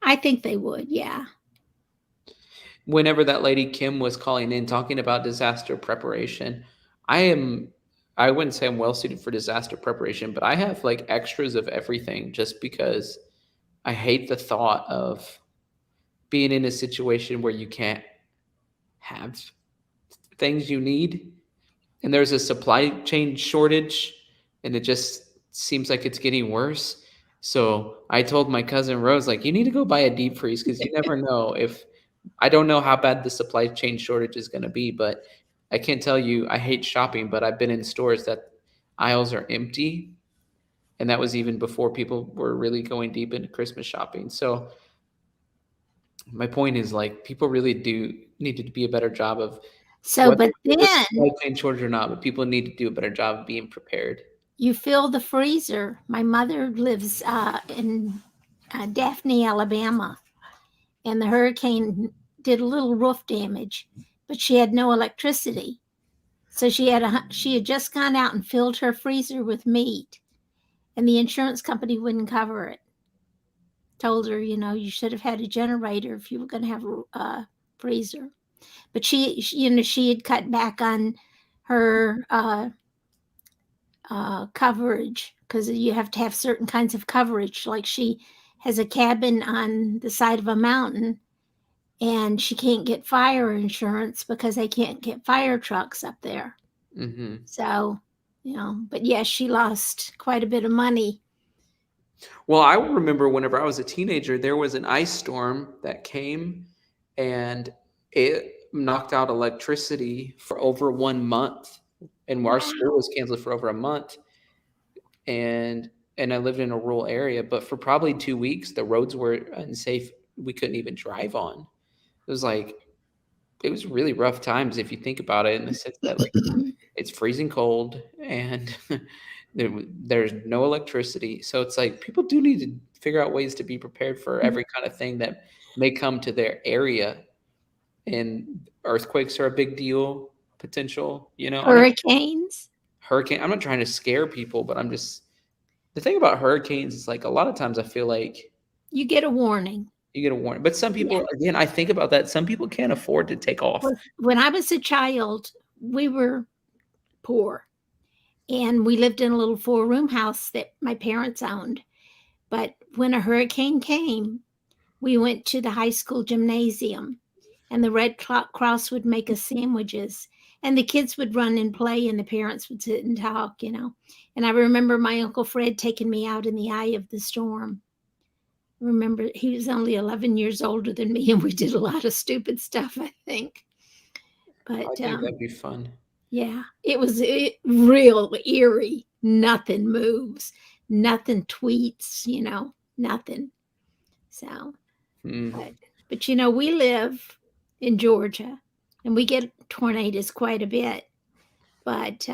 I think they would, yeah. Whenever that lady Kim was calling in talking about disaster preparation, I wouldn't say I'm well suited for disaster preparation, but I have like extras of everything just because I hate the thought of being in a situation where you can't have things you need and there's a supply chain shortage and it just seems like it's getting worse. So I told my cousin Rose, like, you need to go buy a deep freeze because you never know if I don't know how bad the supply chain shortage is going to be, but I can't tell you I hate shopping, but I've been in stores that aisles are empty. And that was even before people were really going deep into Christmas shopping. So my point is, like, people really do need to be a better job of So, whether but there's a then supply chain shortage or not, but people need to do a better job of being prepared. you fill the freezer. My mother lives in Daphne, Alabama, and the hurricane did a little roof damage, but she had no electricity. So she had just gone out and filled her freezer with meat, and the insurance company wouldn't cover it. Told her, you should have had a generator if you were going to have a freezer. But she had cut back on her coverage because you have to have certain kinds of coverage. Like she has a cabin on the side of a mountain, and she can't get fire insurance because they can't get fire trucks up there. Mm-hmm. So, but yes, she lost quite a bit of money. Well, I remember whenever I was a teenager, there was an ice storm that came and it knocked out electricity for over 1 month. And our school was canceled for over a month. And I lived in a rural area, but for probably 2 weeks, the roads were unsafe. We couldn't even drive on. It was really rough times if you think about it in the sense that, like, it's freezing cold and there's no electricity. So it's like people do need to figure out ways to be prepared for every kind of thing that may come to their area. And earthquakes are a big deal, potential, Hurricanes. I'm not trying to scare people, but the thing about hurricanes is, like, a lot of times I feel like you get a warning. But some people, again, I think about that. Some people can't afford to take off. When I was a child, we were poor, and we lived in a little 4-room house that my parents owned. But when a hurricane came, we went to the high school gymnasium, and the Red Cross would make us sandwiches, and the kids would run and play, and the parents would sit and talk, And I remember my Uncle Fred taking me out in the eye of the storm. Remember, he was only 11 years older than me, and we did a lot of stupid stuff, I think. But I think that'd be fun. Yeah, it was real eerie. Nothing moves, nothing tweets, nothing. So, but we live in Georgia, and we get tornadoes quite a bit. But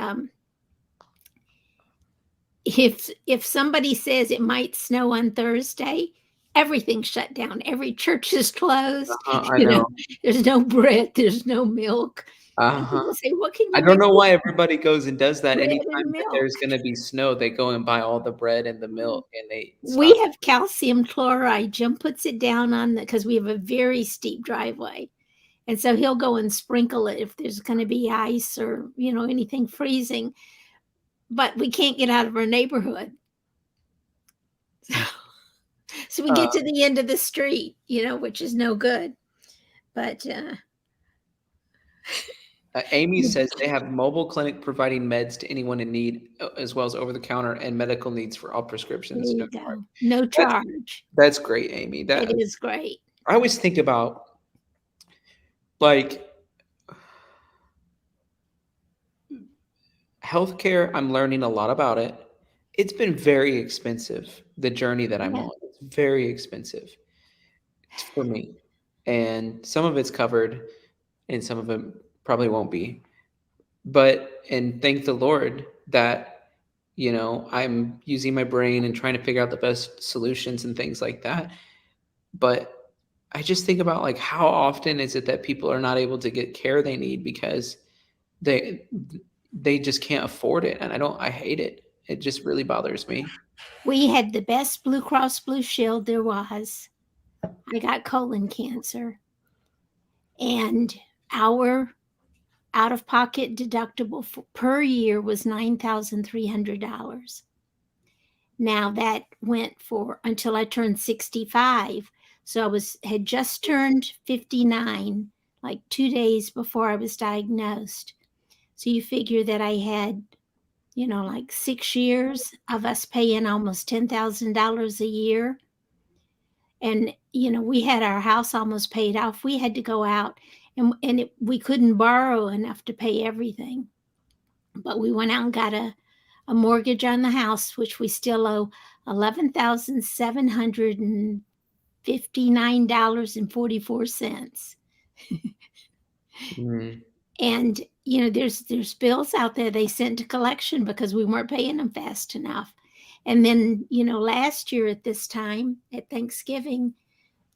if somebody says it might snow on Thursday, everything's shut down. Every church is closed. I know. There's no bread. There's no milk. Uh-huh. Say, what can you I don't know make why everybody goes and does that. bread and Anytime that milk? there's going to be snow, they go and buy all the bread and the milk, and they We have calcium chloride. Jim puts it down because we have a very steep driveway. And so he'll go and sprinkle it if there's going to be ice or, anything freezing. But we can't get out of our neighborhood. So we get to the end of the street, which is no good. But Amy says they have mobile clinic providing meds to anyone in need, as well as over-the-counter and medical needs for all prescriptions. There you go. No charge. That's great, Amy. It is great. I always think about, like, healthcare. I'm learning a lot about it. It's been very expensive, the journey that I'm on. It's very expensive. for me. And some of it's covered and some of it probably won't be. And thank the Lord that, I'm using my brain and trying to figure out the best solutions and things like that. But I just think about like how often is it that people are not able to get care they need because they just can't afford it. And I hate it. It just really bothers me. We had the best Blue Cross Blue Shield there was. I got colon cancer. And our out-of-pocket deductible per year was $9,300. Now that went for until I turned 65. So had just turned 59, like 2 days before I was diagnosed. So you figure that I had, like 6 years of us paying almost $10,000 a year. And, we had our house almost paid off. We had to go out and we couldn't borrow enough to pay everything. But we went out and got a mortgage on the house, which we still owe $11,759.44. And, there's bills out there they sent to collection because we weren't paying them fast enough. And then, last year at this time, at Thanksgiving,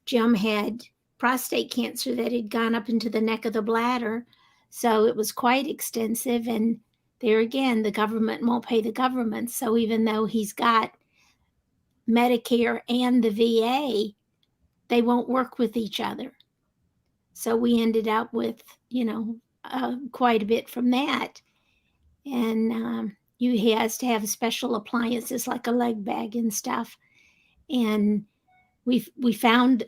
Jim had prostate cancer that had gone up into the neck of the bladder. So it was quite extensive. And there again, the government won't pay the government. So even though he's got Medicare and the VA, they won't work with each other. So we ended up with, quite a bit from that. And he has to have special appliances like a leg bag and stuff. And we found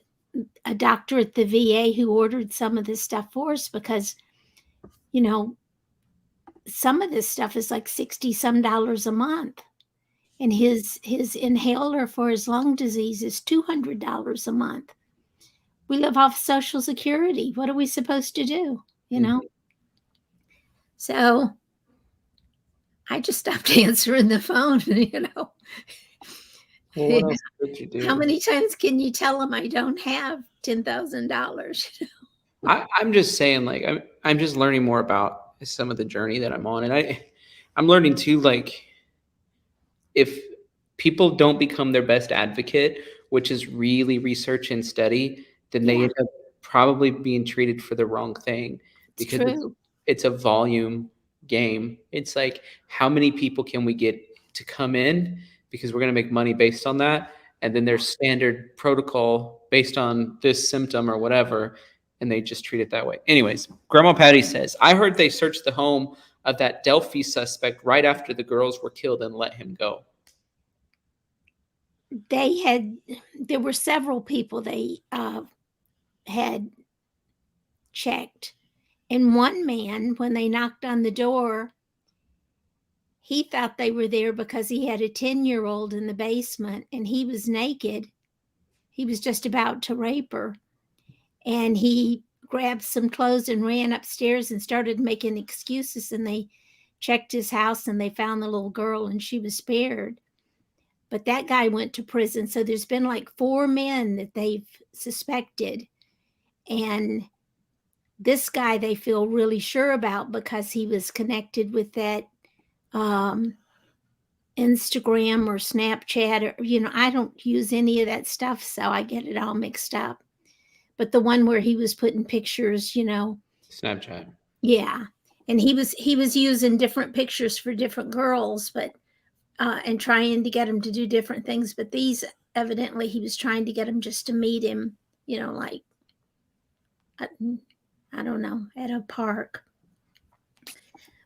a doctor at the VA who ordered some of this stuff for us because, some of this stuff is like $60-some a month. And his inhaler for his lung disease is $200 a month. We live off Social Security. What are we supposed to do? So I just stopped answering the phone, Well, what else could you do? How many times can you tell them I don't have $10,000? I'm just saying, like, I'm just learning more about some of the journey that I'm on. And I'm learning too, like, if people don't become their best advocate, which is really research and study, then they end up probably being treated for the wrong thing because it's a volume game. It's like, how many people can we get to come in because we're going to make money based on that? And then there's standard protocol based on this symptom or whatever, and they just treat it that way. Anyways, Grandma Patty says, I heard they searched the home of that Delphi suspect right after the girls were killed and let him go. There were several people they had checked. And one man, when they knocked on the door, he thought they were there because he had a 10-year-old in the basement and he was naked. He was just about to rape her. And he grabbed some clothes and ran upstairs and started making excuses. And they checked his house and they found the little girl and she was spared. But that guy went to prison. So there's been like 4 men that they've suspected. And this guy they feel really sure about because he was connected with that Instagram or Snapchat. Or, I don't use any of that stuff, so I get it all mixed up. But the one where he was putting pictures, Snapchat. Yeah. And he was using different pictures for different girls, but and trying to get them to do different things. But these, evidently, he was trying to get them just to meet him, like, I don't know, at a park.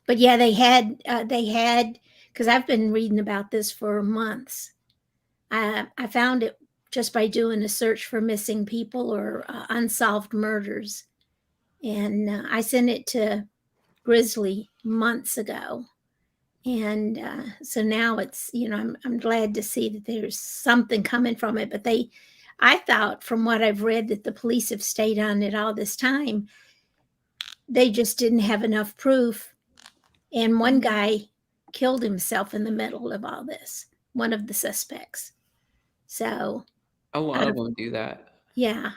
But yeah, they had, because I've been reading about this for months. I found it just by doing a search for missing people or unsolved murders. And I sent it to Grizzly months ago. And so now it's, I'm glad to see that there's something coming from it. But I thought from what I've read that the police have stayed on it all this time. They just didn't have enough proof. And one guy killed himself in the middle of all this, one of the suspects. So a lot of them do that. Yeah.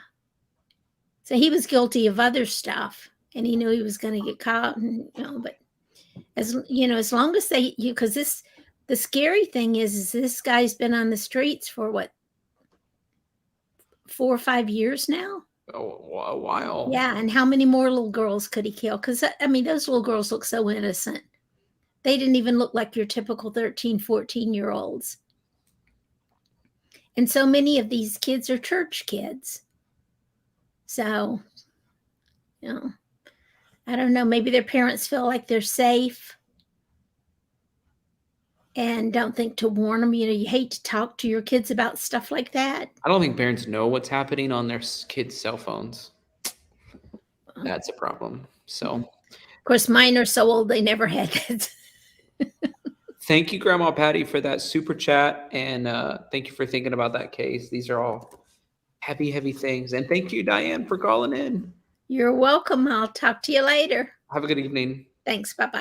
So he was guilty of other stuff, and he knew he was going to get caught. And but as as long as because the scary thing is this guy's been on the streets for what, 4 or 5 years now. Oh, a while. Yeah, and how many more little girls could he kill? Because I mean, those little girls look so innocent. They didn't even look like your typical 13, 14-year-olds. And so many of these kids are church kids. So, I don't know. Maybe their parents feel like they're safe and don't think to warn them. You hate to talk to your kids about stuff like that. I don't think parents know what's happening on their kids' cell phones. That's a problem. So, of course, mine are so old they never had that. Thank you, Grandma Patty, for that super chat, and thank you for thinking about that case. These are all heavy, heavy things. And thank you, Diane, for calling in. You're welcome. I'll talk to you later. Have a good evening. Thanks. Bye-bye.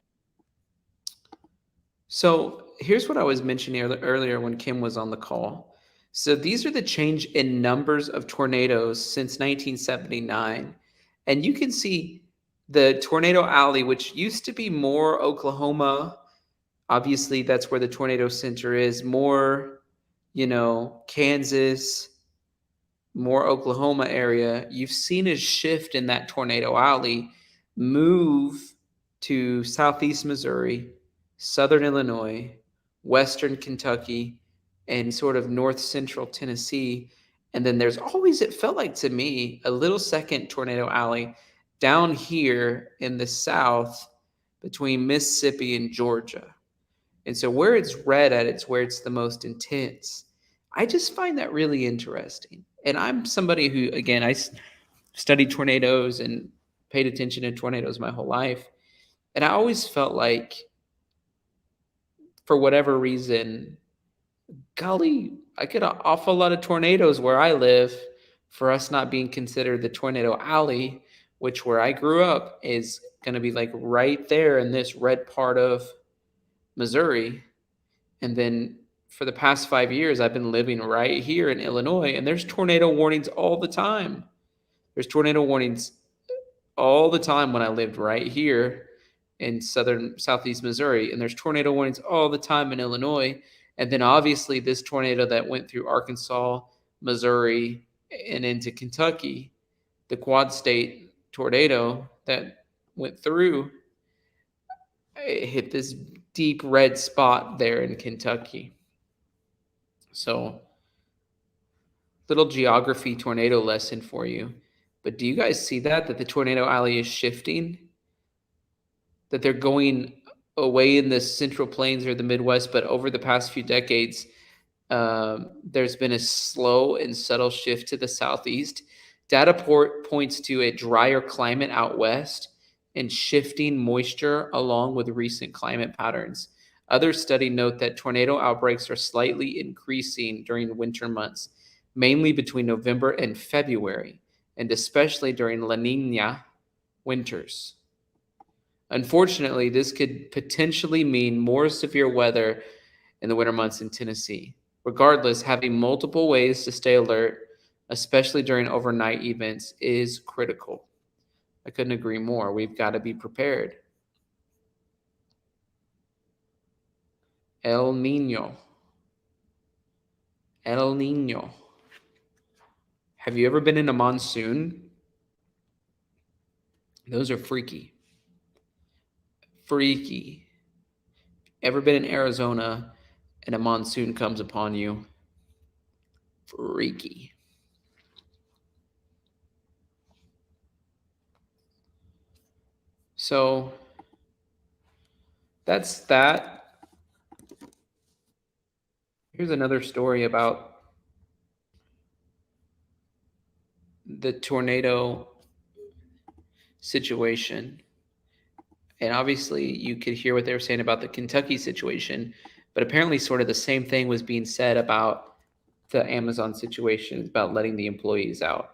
So here's what I was mentioning earlier when Kim was on the call. So these are the change in numbers of tornadoes since 1979. And you can see the Tornado Alley, which used to be more Oklahoma. Obviously, that's where the tornado center is. More, Kansas, more Oklahoma area. You've seen a shift in that Tornado Alley move to southeast Missouri, southern Illinois, western Kentucky, and sort of north central Tennessee. And then there's always, it felt like to me, a little second Tornado Alley down here in the south between Mississippi and Georgia. And so where it's red at, it's where it's the most intense. I just find that really interesting. And I'm somebody who, again, I studied tornadoes and paid attention to tornadoes my whole life. And I always felt like, for whatever reason, golly, I get an awful lot of tornadoes where I live for us not being considered the Tornado Alley, which where I grew up is going to be like right there in this red part of Missouri. And then for the past 5 years, I've been living right here in Illinois, and there's tornado warnings all the time. There's tornado warnings all the time when I lived right here in southeast Missouri, and there's tornado warnings all the time in Illinois. And then obviously this tornado that went through Arkansas, Missouri, and into Kentucky, the Quad State tornado that went through, it hit this deep red spot there in Kentucky. So, little geography tornado lesson for you. But do you guys see that the Tornado Alley is shifting? That they're going away in the Central Plains or the Midwest, but over the past few decades, there's been a slow and subtle shift to the southeast. Data points to a drier climate out west and shifting moisture along with recent climate patterns. Others study note that tornado outbreaks are slightly increasing during the winter months, mainly between November and February, and especially during La Niña winters. Unfortunately, this could potentially mean more severe weather in the winter months in Tennessee. Regardless, having multiple ways to stay alert, especially during overnight events, is critical. I couldn't agree more. We've got to be prepared. El Niño. El Niño. Have you ever been in a monsoon? Those are freaky. Freaky. Ever been in Arizona and a monsoon comes upon you? Freaky. So that's that. Here's another story about the tornado situation. And obviously you could hear what they were saying about the Kentucky situation, but apparently sort of the same thing was being said about the Amazon situation, about letting the employees out.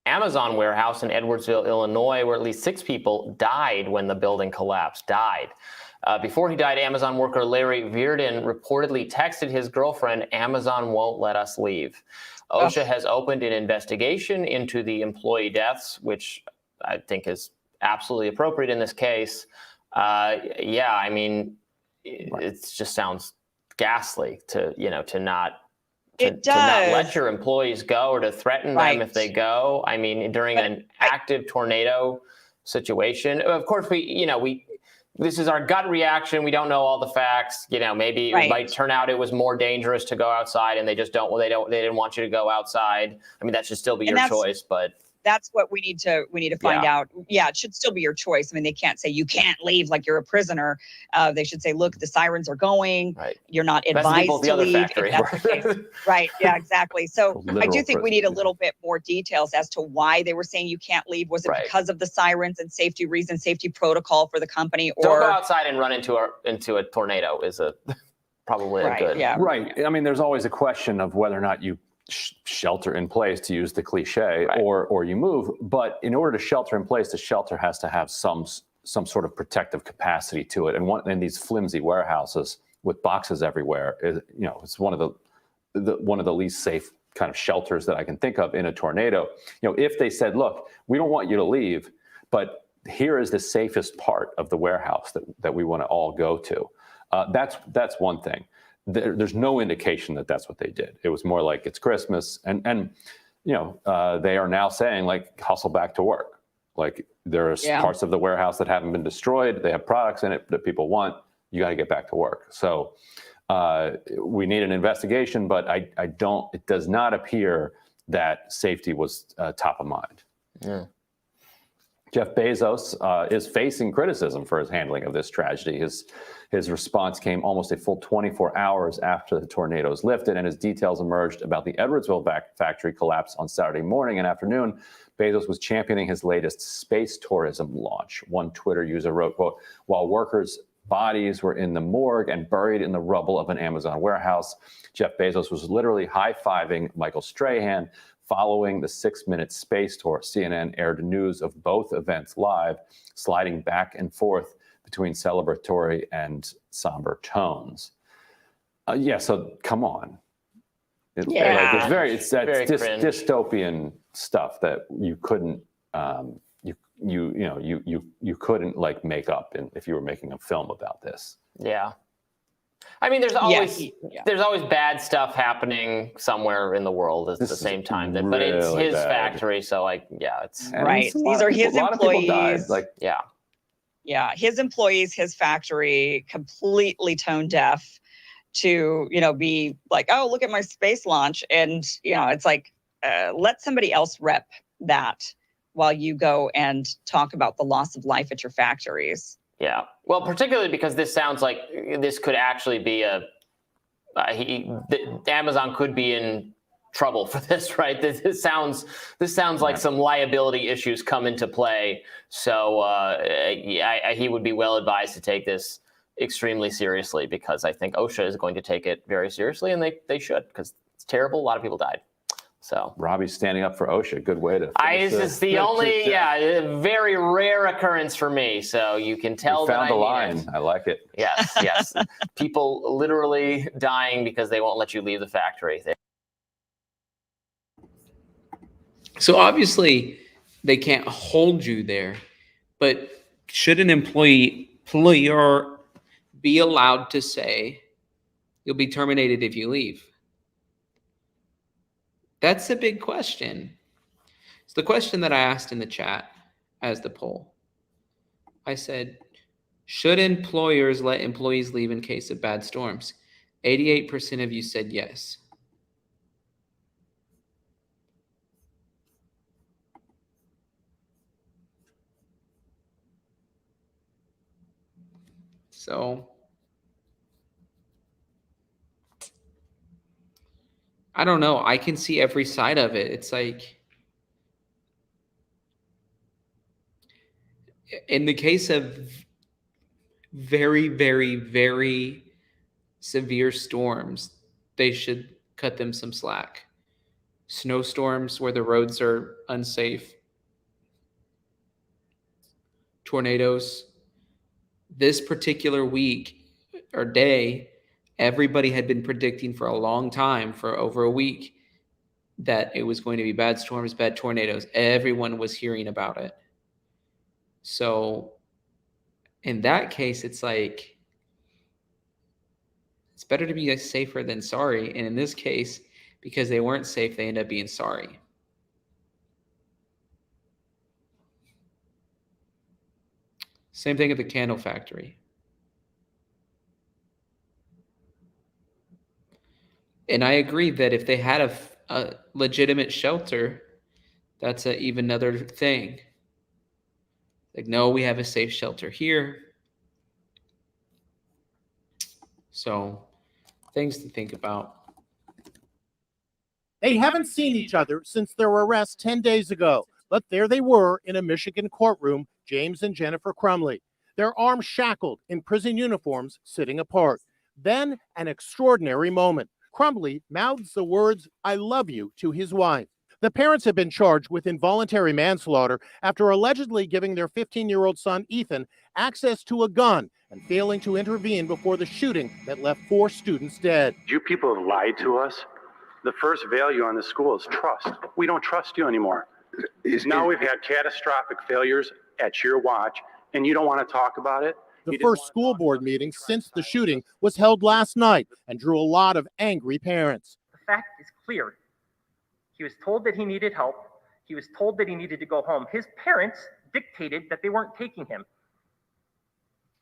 Amazon warehouse in Edwardsville, Illinois, where at least 6 people died when the building collapsed. Before he died, Amazon worker Larry Virden reportedly texted his girlfriend, "Amazon won't let us leave." OSHA has opened an investigation into the employee deaths, which I think is absolutely appropriate in this case. Yeah, I mean, it just sounds ghastly to not let your employees go or to threaten them if they go. I mean, during an active tornado situation. Of course, this is our gut reaction. We don't know all the facts. Maybe it might turn out it was more dangerous to go outside, and they didn't want you to go outside. I mean, that should still be your choice, but that's what we need to find out. Yeah, it should still be your choice. I mean, they can't say you can't leave like you're a prisoner. They should say, look, the sirens are going. You're not advised to leave. If that's the case. Right. Yeah, exactly. So I do think we need a little bit more details as to why they were saying you can't leave. Was it because of the sirens and safety reasons, safety protocol for the company? Or don't go outside and run into a tornado is probably a good. Yeah. Right. I mean, there's always a question of whether or not you shelter in place, to use the cliche, or you move. But in order to shelter in place, the shelter has to have some sort of protective capacity to it. And in these flimsy warehouses with boxes everywhere, it's one of the least safe kind of shelters that I can think of in a tornado. If they said, look, we don't want you to leave, but here is the safest part of the warehouse that we want to all go to. That's one thing. There's no indication that that's what they did. It was more like it's Christmas, and they are now saying, like, hustle back to work. Like, there's parts of the warehouse that haven't been destroyed. They have products in it that people want. You got to get back to work. So we need an investigation, but it does not appear that safety was top of mind. Yeah. Jeff Bezos is facing criticism for his handling of this tragedy. His response came almost a full 24 hours after the tornadoes lifted, and as details emerged about the Edwardsville factory collapse on Saturday morning and afternoon, Bezos was championing his latest space tourism launch. One Twitter user wrote, quote, "While workers' bodies were in the morgue and buried in the rubble of an Amazon warehouse, Jeff Bezos was literally high-fiving Michael Strahan following the 6-minute space tour." CNN aired news of both events live, sliding back and forth between celebratory and somber tones. So come on. It's very dystopian stuff that you couldn't you couldn't like make up if you were making a film about this. Yeah. I mean, there's always bad stuff happening somewhere in the world at the same time. But it's his factory, so it's right. These are his employees. Yeah, his employees, his factory, completely tone deaf to be like, oh, look at my space launch, and it's like, let somebody else rep that while you go and talk about the loss of life at your factories. Yeah, well, particularly because this sounds like this could actually be Amazon could be in trouble for this, right? This sounds like some liability issues come into play. So he would be well advised to take this extremely seriously, because I think OSHA is going to take it very seriously, and they should, because it's terrible. A lot of people died. So Robbie's standing up for OSHA. Good way to. This is the only, very rare occurrence for me. So you can tell that I found the line. I like it. Yes. People literally dying because they won't let you leave the factory. So obviously they can't hold you there, but should an employer be allowed to say, you'll be terminated if you leave? That's a big question. It's the question that I asked in the chat as the poll. I said, should employers let employees leave in case of bad storms? 88% of you said yes. So I don't know. I can see every side of it. It's like, in the case of very, very, very severe storms, they should cut them some slack. Snowstorms where the roads are unsafe, tornadoes this particular week or day, everybody had been predicting for a long time, for over a week, that it was going to be bad storms, bad tornadoes. Everyone was hearing about it. So in that case, it's like, it's better to be safer than sorry. And in this case, because they weren't safe, they end up being sorry. Same thing at the candle factory. And I agree that if they had a legitimate shelter, that's even another thing. Like, no, we have a safe shelter here. So, things to think about. They haven't seen each other since their arrest 10 days ago, but there they were in a Michigan courtroom, James and Jennifer Crumley, their arms shackled in prison uniforms, sitting apart. Then an extraordinary moment. Crumley mouths the words, "I love you," to his wife. The parents have been charged with involuntary manslaughter after allegedly giving their 15-year-old son, Ethan, access to a gun and failing to intervene before the shooting that left 4 students dead. You people have lied to us. The first value on the school is trust. We don't trust you anymore. Now we've had catastrophic failures at your watch, and you don't want to talk about it? The first school board meeting since the shooting was held last night and drew a lot of angry parents. The fact is clear. He was told that he needed help. He was told that he needed to go home. His parents dictated that they weren't taking him.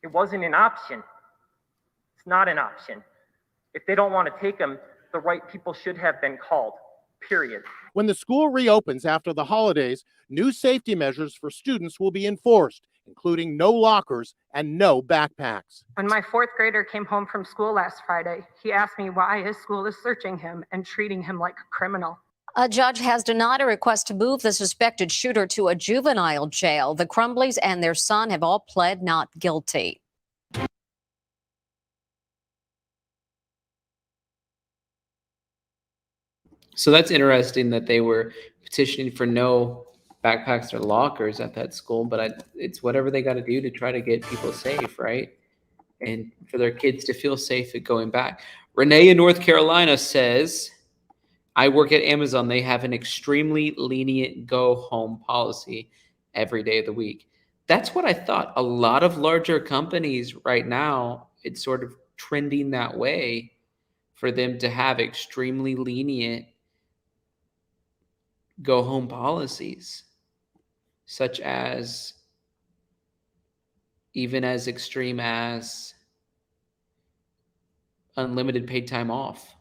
It wasn't an option. It's not an option. If they don't want to take him, the right people should have been called, period. When the school reopens after the holidays, new safety measures for students will be enforced, including no lockers and no backpacks. When my 4th grader came home from school last Friday, he asked me why his school is searching him and treating him like a criminal. A judge has denied a request to move the suspected shooter to a juvenile jail. The Crumbleys and their son have all pled not guilty. So that's interesting that they were petitioning for no backpacks or lockers at that school, but it's whatever they got to do to try to get people safe, right? And for their kids to feel safe at going back. Renee in North Carolina says, I work at Amazon. They have an extremely lenient go home policy every day of the week. That's what I thought. A lot of larger companies right now, it's sort of trending that way for them to have extremely lenient go home policies, such as even as extreme as unlimited paid time off.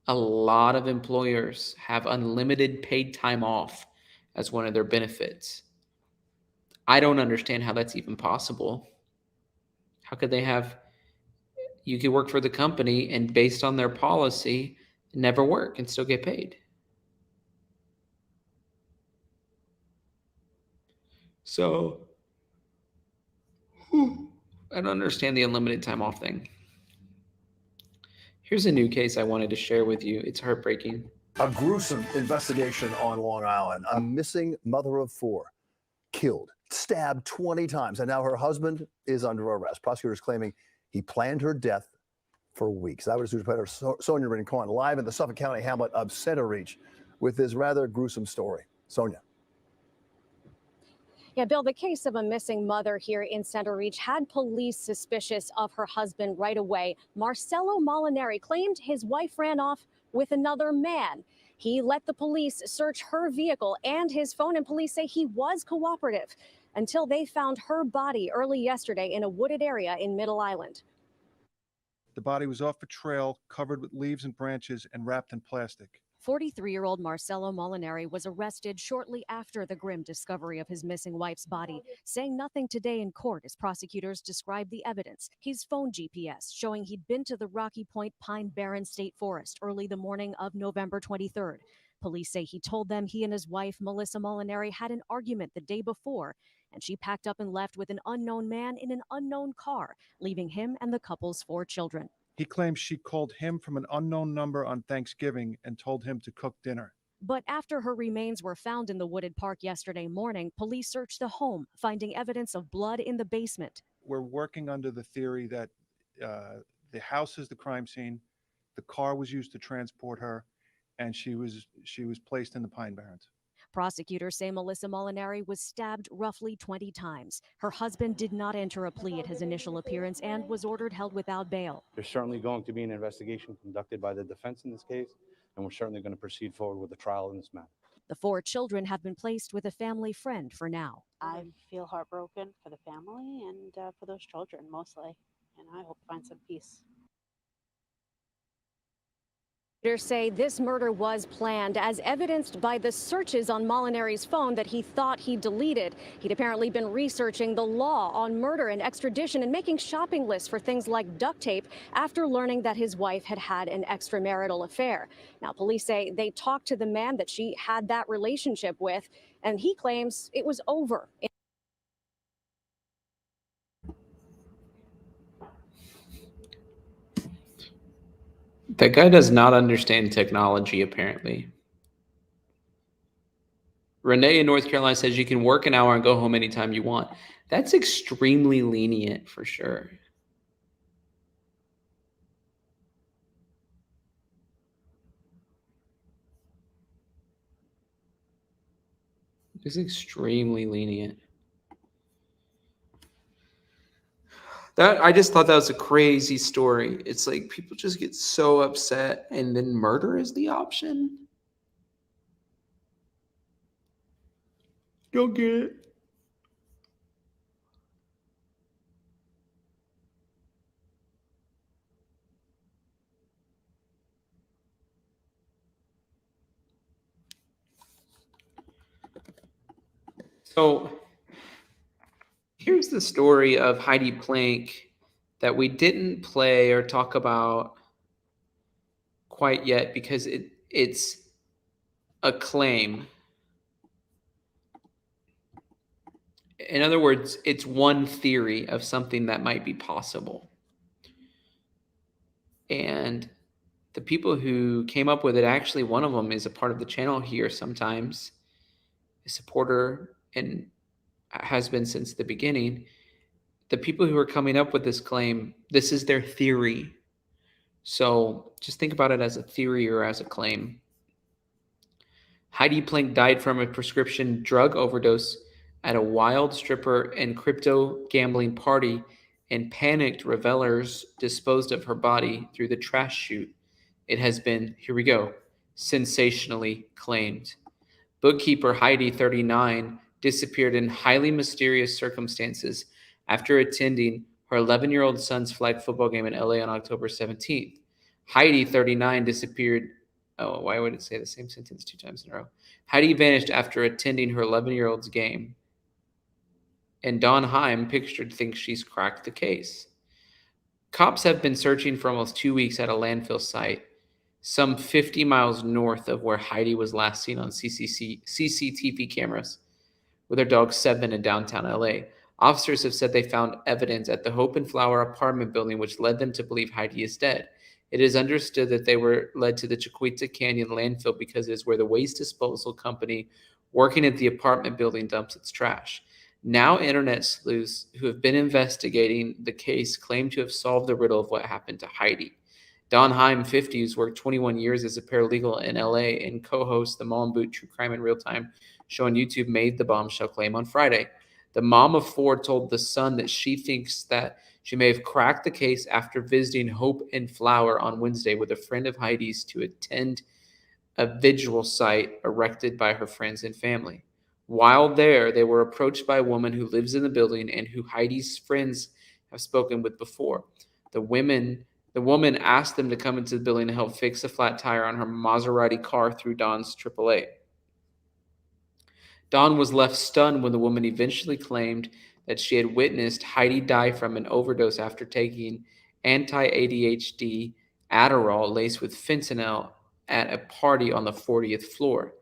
A lot of employers have unlimited paid time off as one of their benefits. I don't understand how that's even possible. How could they have, you could work for the company and based on their policy, never work and still get paid? So, I don't understand the unlimited time off thing. Here's a new case I wanted to share with you. It's heartbreaking. A gruesome investigation on Long Island. A missing mother of 4, killed, stabbed 20 times, and now her husband is under arrest. Prosecutors claiming he planned her death for weeks. Eyewitness News reporter Sonia Rincon live in the Suffolk County hamlet of Center Reach with this rather gruesome story. Sonia. Yeah, Bill, the case of a missing mother here in Center Reach had police suspicious of her husband right away. Marcelo Molinari claimed his wife ran off with another man. He let the police search her vehicle and his phone, and police say he was cooperative until they found her body early yesterday in a wooded area in Middle Island. The body was off a trail, covered with leaves and branches, and wrapped in plastic. 43-year-old Marcelo Molinari was arrested shortly after the grim discovery of his missing wife's body, saying nothing today in court as prosecutors described the evidence. His phone GPS showing he'd been to the Rocky Point Pine Barren State Forest early the morning of November 23rd. Police say he told them he and his wife, Melissa Molinari, had an argument the day before, and she packed up and left with an unknown man in an unknown car, leaving him and the couple's 4 children. He claims she called him from an unknown number on Thanksgiving and told him to cook dinner. But after her remains were found in the wooded park yesterday morning, police searched the home, finding evidence of blood in the basement. we're working under the theory that the house is the crime scene, the car was used to transport her, and she was placed in the Pine Barrens. Prosecutors say Melissa Molinari was stabbed roughly 20 times. Her husband did not enter a plea at his initial appearance and was ordered held without bail. There's certainly going to be an investigation conducted by the defense in this case, and we're certainly going to proceed forward with the trial in this matter. The 4 children have been placed with a family friend for now. I feel heartbroken for the family and for those children mostly, and I hope to find some peace. Prosecutors say this murder was planned, as evidenced by the searches on Molinari's phone that he thought he deleted. He'd apparently been researching the law on murder and extradition and making shopping lists for things like duct tape after learning that his wife had had an extramarital affair. Now, police say they talked to the man that she had that relationship with, and he claims it was over. That guy does not understand technology, apparently. Renee in North Carolina says you can work an hour and go home anytime you want. That's extremely lenient for sure. It's extremely lenient. I just thought that was a crazy story. It's like people just get so upset and then murder is the option. Go get it. So here's the story of Heidi Planck that we didn't play or talk about quite yet because it's a claim. In other words, it's one theory of something that might be possible. And the people who came up with it, actually one of them is a part of the channel here sometimes, a supporter, and has been since the beginning. The people who are coming up with this claim, this is their theory. So just think about it as a theory or as a claim. Heidi Planck died from a prescription drug overdose at a wild stripper and crypto gambling party, and panicked revelers disposed of her body through the trash chute. It has been, here we go, sensationally claimed. Bookkeeper Heidi, 39, disappeared in highly mysterious circumstances after attending her 11-year-old son's flag football game in LA on October 17th. Heidi, 39, disappeared. Oh, why would it say the same sentence 2 times in a row? Heidi vanished after attending her 11-year-old's game. And Don Heim, pictured, thinks she's cracked the case. Cops have been searching for almost 2 weeks at a landfill site, some 50 miles north of where Heidi was last seen on CCTV cameras with her dog Seven in downtown LA. Officers have said they found evidence at the Hope and Flower apartment building, which led them to believe Heidi is dead. It is understood that they were led to the Chiquita Canyon landfill because it is where the waste disposal company working at the apartment building dumps its trash. Now, internet sleuths who have been investigating the case claim to have solved the riddle of what happened to Heidi. Don Heim, 50, who's worked 21 years as a paralegal in LA and co-hosts the Mom Boot True Crime in Real Time show on YouTube, made the bombshell claim on Friday. The mom of 4 told The Sun that she thinks that she may have cracked the case after visiting Hope and Flower on Wednesday with a friend of Heidi's to attend a vigil site erected by her friends and family. While there, they were approached by a woman who lives in the building and who Heidi's friends have spoken with before. The woman asked them to come into the building to help fix a flat tire on her Maserati car through Dawn's AAA. Dawn was left stunned when the woman eventually claimed that she had witnessed Heidi die from an overdose after taking anti-ADHD Adderall laced with fentanyl at a party on the 40th floor.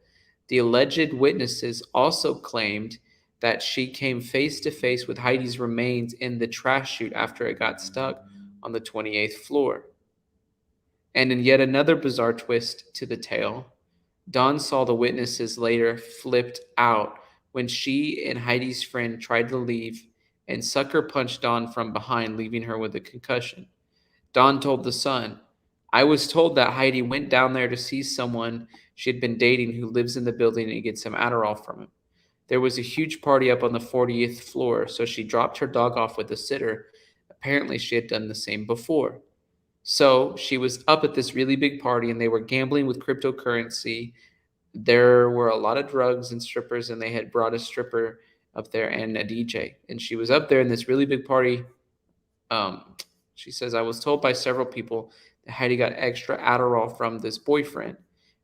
The alleged witnesses also claimed that she came face to face with Heidi's remains in the trash chute after it got stuck on the 28th floor. And in yet another bizarre twist to the tale, Dawn saw the witnesses later flipped out when she and Heidi's friend tried to leave and sucker punched Dawn from behind, leaving her with a concussion. Dawn told the Sun, "I was told that Heidi went down there to see someone she had been dating who lives in the building and get some Adderall from him. There was a huge party up on the 40th floor, so she dropped her dog off with a sitter. Apparently, she had done the same before. So she was up at this really big party, and they were gambling with cryptocurrency. There were a lot of drugs and strippers, and they had brought a stripper up there and a DJ. And she was up there in this really big party. She says, I was told by several people that Heidi got extra Adderall from this boyfriend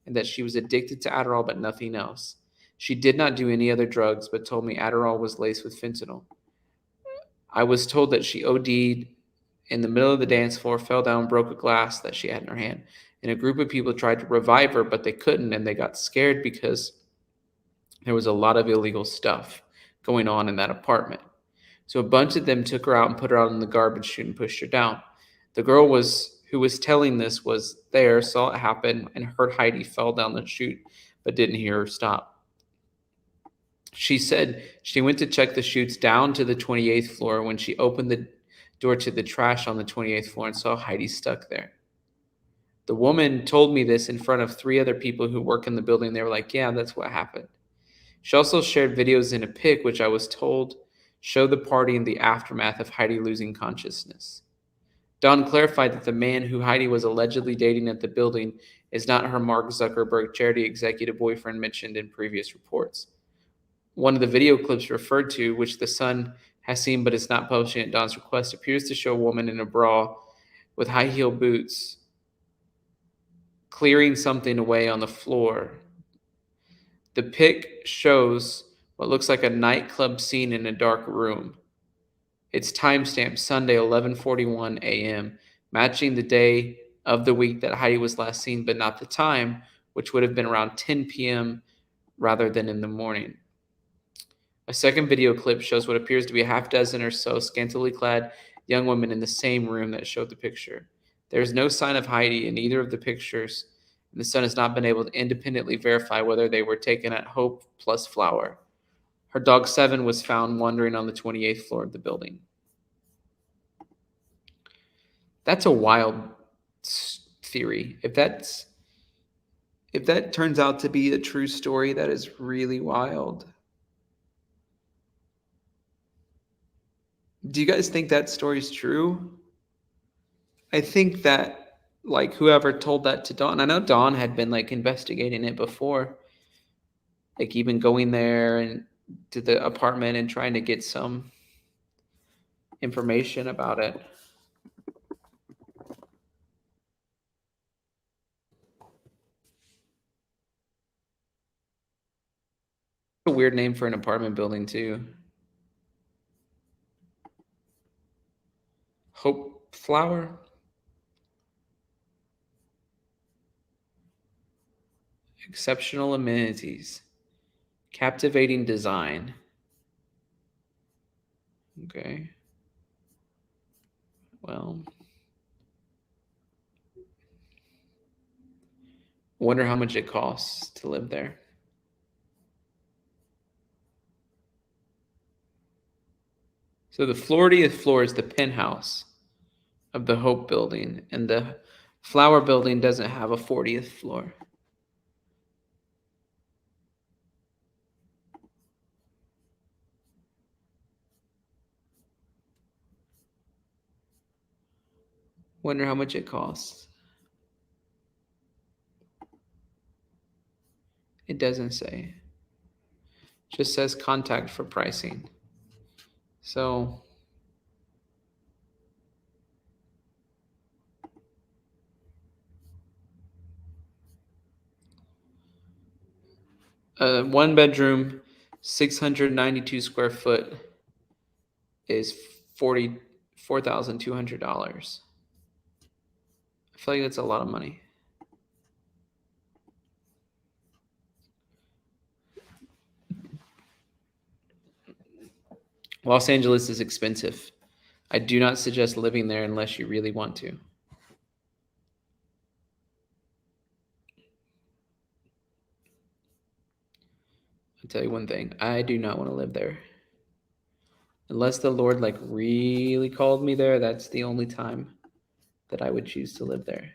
and that she was addicted to Adderall but nothing else. She did not do any other drugs but told me Adderall was laced with fentanyl. I was told that she OD'd in the middle of the dance floor, fell down, broke a glass that she had in her hand. And a group of people tried to revive her, but they couldn't, and they got scared because there was a lot of illegal stuff going on in that apartment. So a bunch of them took her out and put her out in the garbage chute and pushed her down. The girl who was telling this was there, saw it happen, and heard Heidi fell down the chute, but didn't hear her stop. She said she went to check the chutes down to the 28th floor when she opened the door to the trash on the 28th floor and saw Heidi stuck there. The woman told me this in front of 3 other people who work in the building. They were like, yeah, that's what happened. She also shared videos in a pic, which I was told show the party in the aftermath of Heidi losing consciousness. Dawn clarified that the man who Heidi was allegedly dating at the building is not her Mark Zuckerberg charity executive boyfriend mentioned in previous reports. One of the video clips referred to, which the Sun has seen but is not publishing at Dawn's request, appears to show a woman in a bra with high-heel boots clearing something away on the floor. The pic shows what looks like a nightclub scene in a dark room. It's timestamped Sunday, 11:41 a.m., matching the day of the week that Heidi was last seen, but not the time, which would have been around 10 p.m. rather than in the morning. A second video clip shows what appears to be a half dozen or so scantily clad young women in the same room that showed the picture. There is no sign of Heidi in either of the pictures, and the Sun has not been able to independently verify whether they were taken at Hope plus Flower. Her dog Seven was found wandering on the 28th floor of the building. That's a wild theory. If that turns out to be a true story, that is really wild. Do you guys think that story's true? I think that, like, whoever told that to Dawn, I know Dawn had been, like, investigating it before, like, even going there and to the apartment and trying to get some information about it. A weird name for an apartment building, too. Hope Flower? Exceptional amenities. Captivating design. Okay. Well. Wonder how much it costs to live there. So the 40th floor is the penthouse of the Hope building, and the Flower building doesn't have a 40th floor. Wonder how much it costs. It doesn't say. It just says contact for pricing. So one bedroom, 692 square foot is $44,200. I feel like that's a lot of money. Los Angeles is expensive. I do not suggest living there unless you really want to. I'll tell you one thing. I do not want to live there. Unless the Lord like really called me there, that's the only time that I would choose to live there.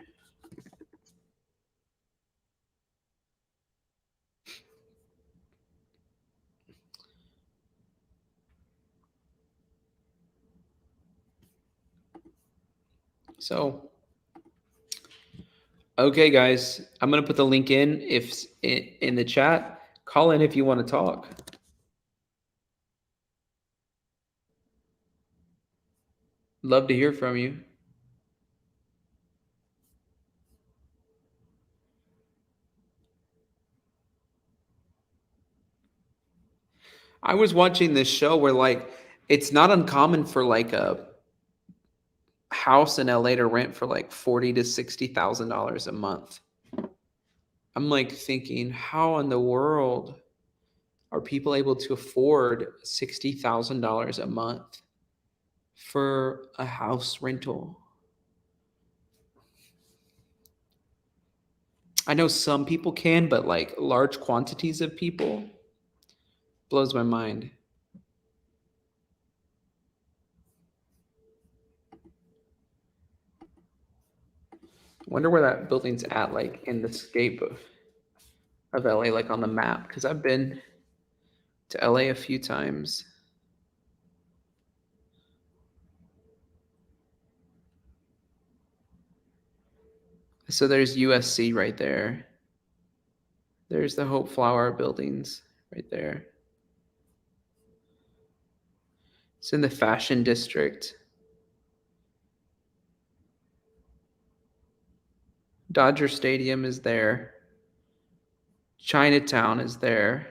So, okay, guys, I'm gonna put the link in in the chat. Call in if you want to talk. Love to hear from you. I was watching this show where like it's not uncommon for like a house in LA to rent for like $40,000 to $60,000 a month. I'm like thinking, how in the world are people able to afford $60,000 a month for a house rental? I know some people can, but like large quantities of people blows my mind. Wonder where that building's at, like in the scape of LA, like on the map, because I've been to LA a few times. So there's USC right there. There's the Hope Flower buildings right there. It's in the Fashion District. Dodger Stadium is there. Chinatown is there.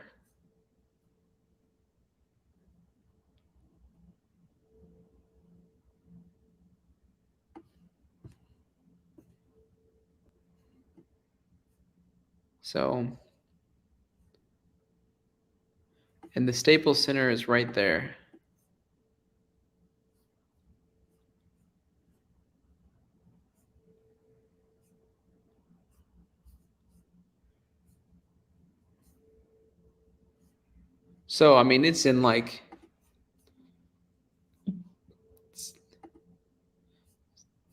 So, and the Staples Center is right there. So, I mean, it's in like,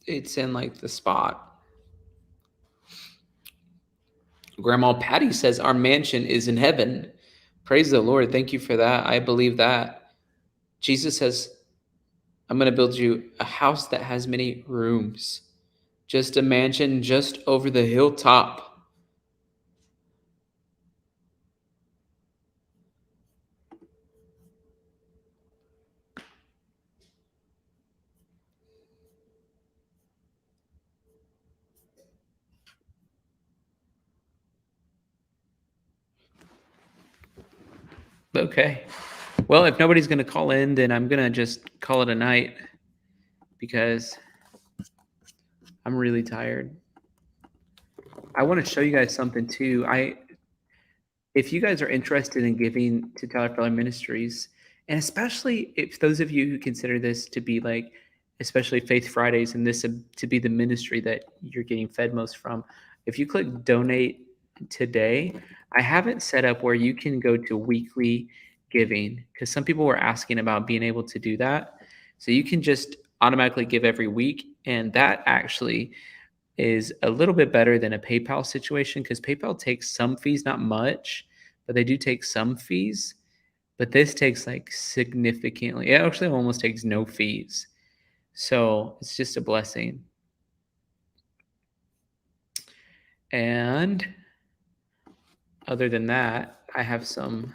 it's in like the spot. Grandma Patty says, our mansion is in heaven. Praise the Lord. Thank you for that. I believe that. Jesus says, I'm going to build you a house that has many rooms. Just a mansion just over the hilltop. Okay. Well, if nobody's going to call in, then I'm going to just call it a night because I'm really tired. I want to show you guys something too. If you guys are interested in giving to Tyler Feller Ministries, and especially if those of you who consider this to be like, especially Faith Fridays and this to be the ministry that you're getting fed most from, if you click donate today, I have it set up where you can go to weekly giving because some people were asking about being able to do that. So you can just automatically give every week. And that actually is a little bit better than a PayPal situation because PayPal takes some fees, not much, but they do take some fees. But this takes like significantly, it actually almost takes no fees. So it's just a blessing. And other than that, I have some,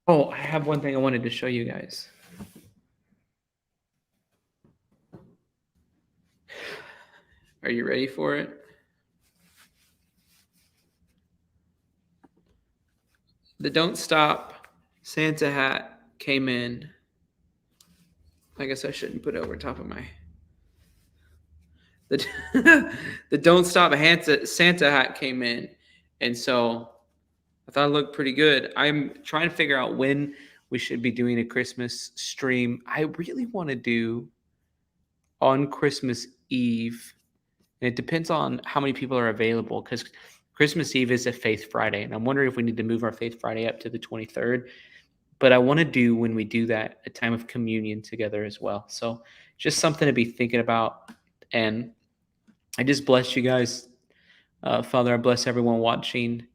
oh, I have one thing I wanted to show you guys. Are you ready for it? The Don't Stop Santa hat came in. I guess I shouldn't put it over top of my... The Don't Stop Santa hat came in. And so I thought it looked pretty good. I'm trying to figure out when we should be doing a Christmas stream. I really want to do on Christmas Eve. And it depends on how many people are available because Christmas Eve is a Faith Friday. And I'm wondering if we need to move our Faith Friday up to the 23rd. But I want to do, when we do that, a time of communion together as well. So just something to be thinking about. And I just bless you guys. Father, I bless everyone watching.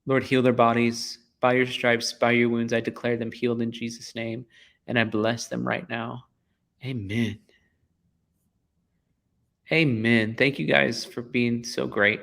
Lord, heal their bodies. By your stripes, by your wounds, I declare them healed in Jesus' name. And I bless them right now. Amen. Amen. Thank you guys for being so great.